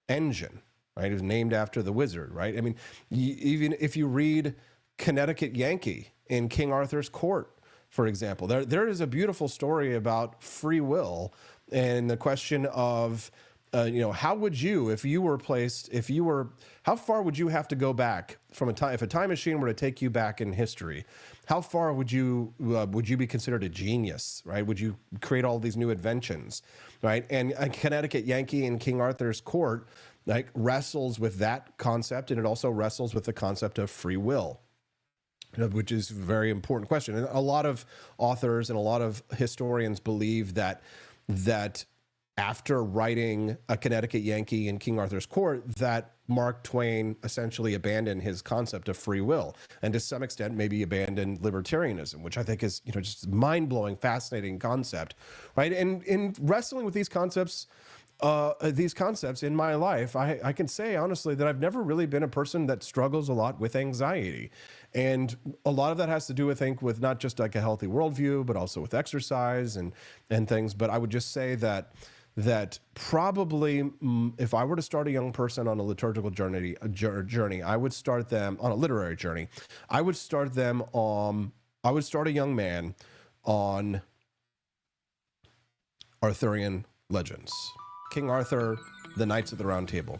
engine, right? It was named after the wizard, right? I mean, even if you read Connecticut Yankee in King Arthur's Court, for example, there is a beautiful story about free will and the question of, you know, how would you, if you were placed, how far would you have to go back from if a time machine were to take you back in history, how far would you be considered a genius, right? Would you create all these new inventions, right? And Connecticut Yankee in King Arthur's Court, like, wrestles with that concept, and it also wrestles with the concept of free will, which is a very important question. And a lot of authors and a lot of historians believe that after writing a Connecticut Yankee in King Arthur's Court, that Mark Twain essentially abandoned his concept of free will, and to some extent maybe abandoned libertarianism, which I think is, you know, just a mind-blowing, fascinating concept, right? And in wrestling with these concepts in my life, I can say honestly that I've never really been a person that struggles a lot with anxiety. And a lot of that has to do, I think, with not just like a healthy worldview, but also with exercise and things. But I would just say that probably if I were to start a young person on a liturgical journey, I would start them on a literary journey. I would start a young man on Arthurian legends. King Arthur, the Knights of the Round Table.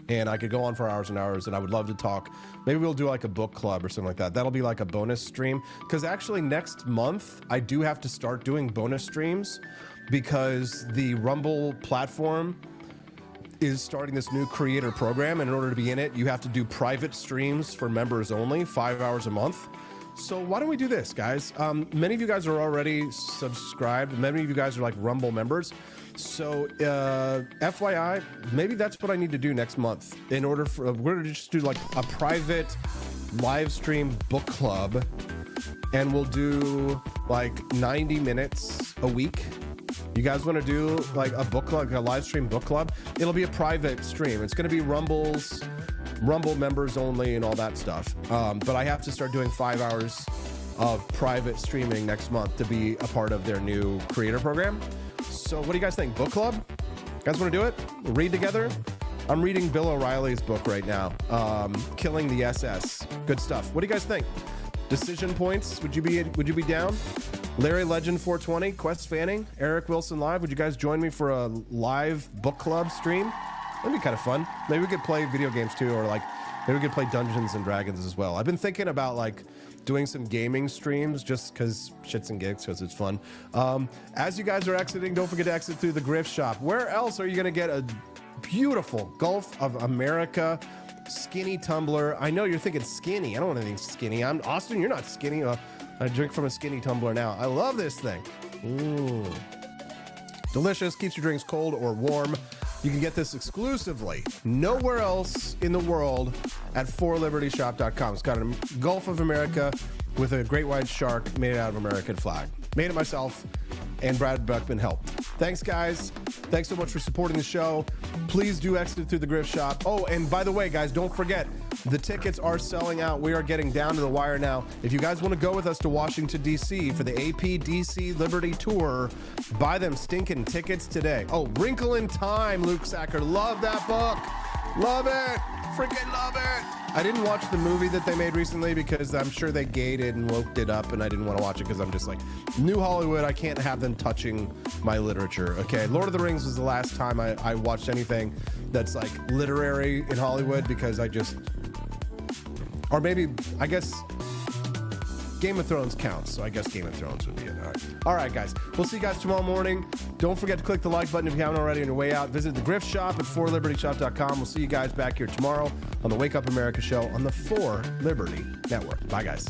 And I could go on for hours and hours, and I would love to talk. Maybe we'll do like a book club or something like that. That'll be like a bonus stream. Because actually next month, I do have to start doing bonus streams, because the Rumble platform is starting this new creator program. And in order to be in it, you have to do private streams for members only, 5 hours a month. So why don't we do this, guys? Many of you guys are already subscribed. Many of you guys are like Rumble members. So FYI, maybe that's what I need to do next month. In order for, we're going to just do like a private live stream book club and we'll do like 90 minutes a week. You guys want to do like a book club, like a live stream book club? It'll be a private stream. It's going to be Rumble members only and all that stuff. But I have to start doing 5 hours of private streaming next month to be a part of their new creator program. So what do you guys think? Book club? You guys want to do it? Read together? I'm reading Bill O'Reilly's book right now, Killing the SS. Good stuff. What do you guys think? Decision points? Would you be down? Larry Legend 420, Quest Fanning, Eric Wilson Live. Would you guys join me for a live book club stream? That'd be kind of fun. Maybe we could play video games too, or like maybe we could play Dungeons and Dragons as well. I've been thinking about like doing some gaming streams just because shits and gigs, because it's fun. As you guys are exiting, don't forget to exit through the Grift Shop. Where else are you going to get a beautiful Gulf of America skinny tumbler? I know you're thinking skinny. I don't want anything skinny. I'm Austin. You're not skinny. I drink from a skinny tumbler now. I love this thing. Ooh. Delicious. Keeps your drinks cold or warm. You can get this exclusively nowhere else in the world at forlibertyshop.com. It's got a Gulf of America with a great white shark made out of American flag. Made it myself, and Brad Beckman helped. Thanks, guys. Thanks so much for supporting the show. Please do exit through the Grift Shop. Oh, and by the way, guys, don't forget, the tickets are selling out. We are getting down to the wire now. If you guys want to go with us to Washington, D.C. for the AP DC Liberty Tour, buy them stinking tickets today. Oh, Wrinkle in Time, Luke Sacker. Love that book. Love it. Freaking love it. I didn't watch the movie that they made recently because I'm sure they gated and woke it up, and I didn't want to watch it because I'm just like, New Hollywood, I can't have them touching my literature, okay? Lord of the Rings was the last time I watched anything that's like literary in Hollywood because I just, or maybe, I guess, Game of Thrones counts, so I guess Game of Thrones would be it. All right, guys. We'll see you guys tomorrow morning. Don't forget to click the like button if you haven't already on your way out. Visit the Grift Shop at forlibertyshop.com. We'll see you guys back here tomorrow on the Wake Up America show on the For Liberty Network. Bye, guys.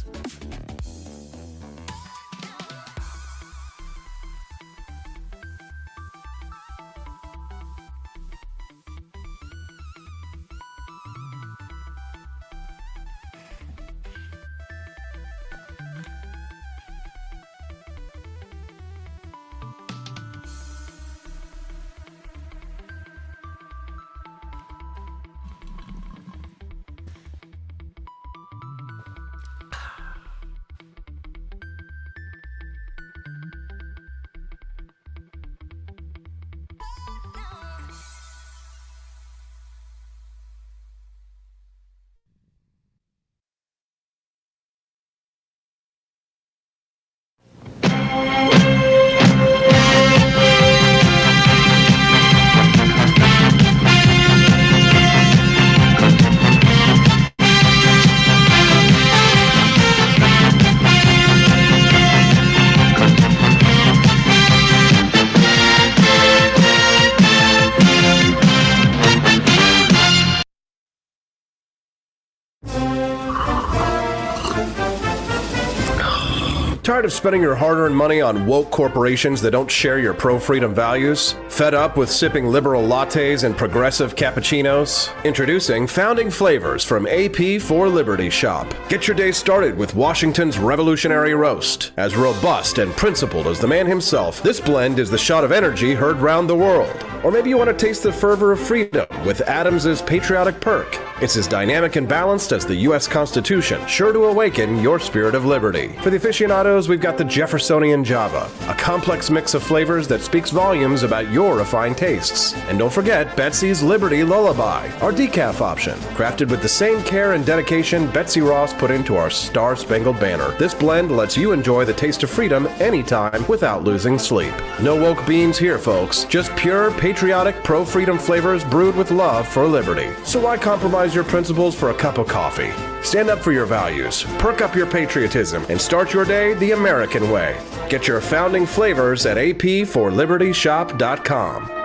Tired of spending your hard-earned money on woke corporations that don't share your pro-freedom values? Fed up with sipping liberal lattes and progressive cappuccinos? Introducing Founding Flavors from AP for Liberty Shop. Get your day started with Washington's Revolutionary Roast. As robust and principled as the man himself, this blend is the shot of energy heard round the world. Or maybe you want to taste the fervor of freedom with Adams's Patriotic Perk. It's as dynamic and balanced as the U.S. Constitution, sure to awaken your spirit of liberty. For the aficionados, we've got the Jeffersonian Java, a complex mix of flavors that speaks volumes about your refined tastes. And don't forget Betsy's Liberty Lullaby, our decaf option, crafted with the same care and dedication Betsy Ross put into our Star-Spangled Banner. This blend lets you enjoy the taste of freedom anytime without losing sleep. No woke beans here, folks. Just pure, patriotic, pro-freedom flavors brewed with love for liberty. So why compromise your principles for a cup of coffee? Stand up for your values, perk up your patriotism, and start your day the American way. Get your founding flavors at apforlibertyshop.com.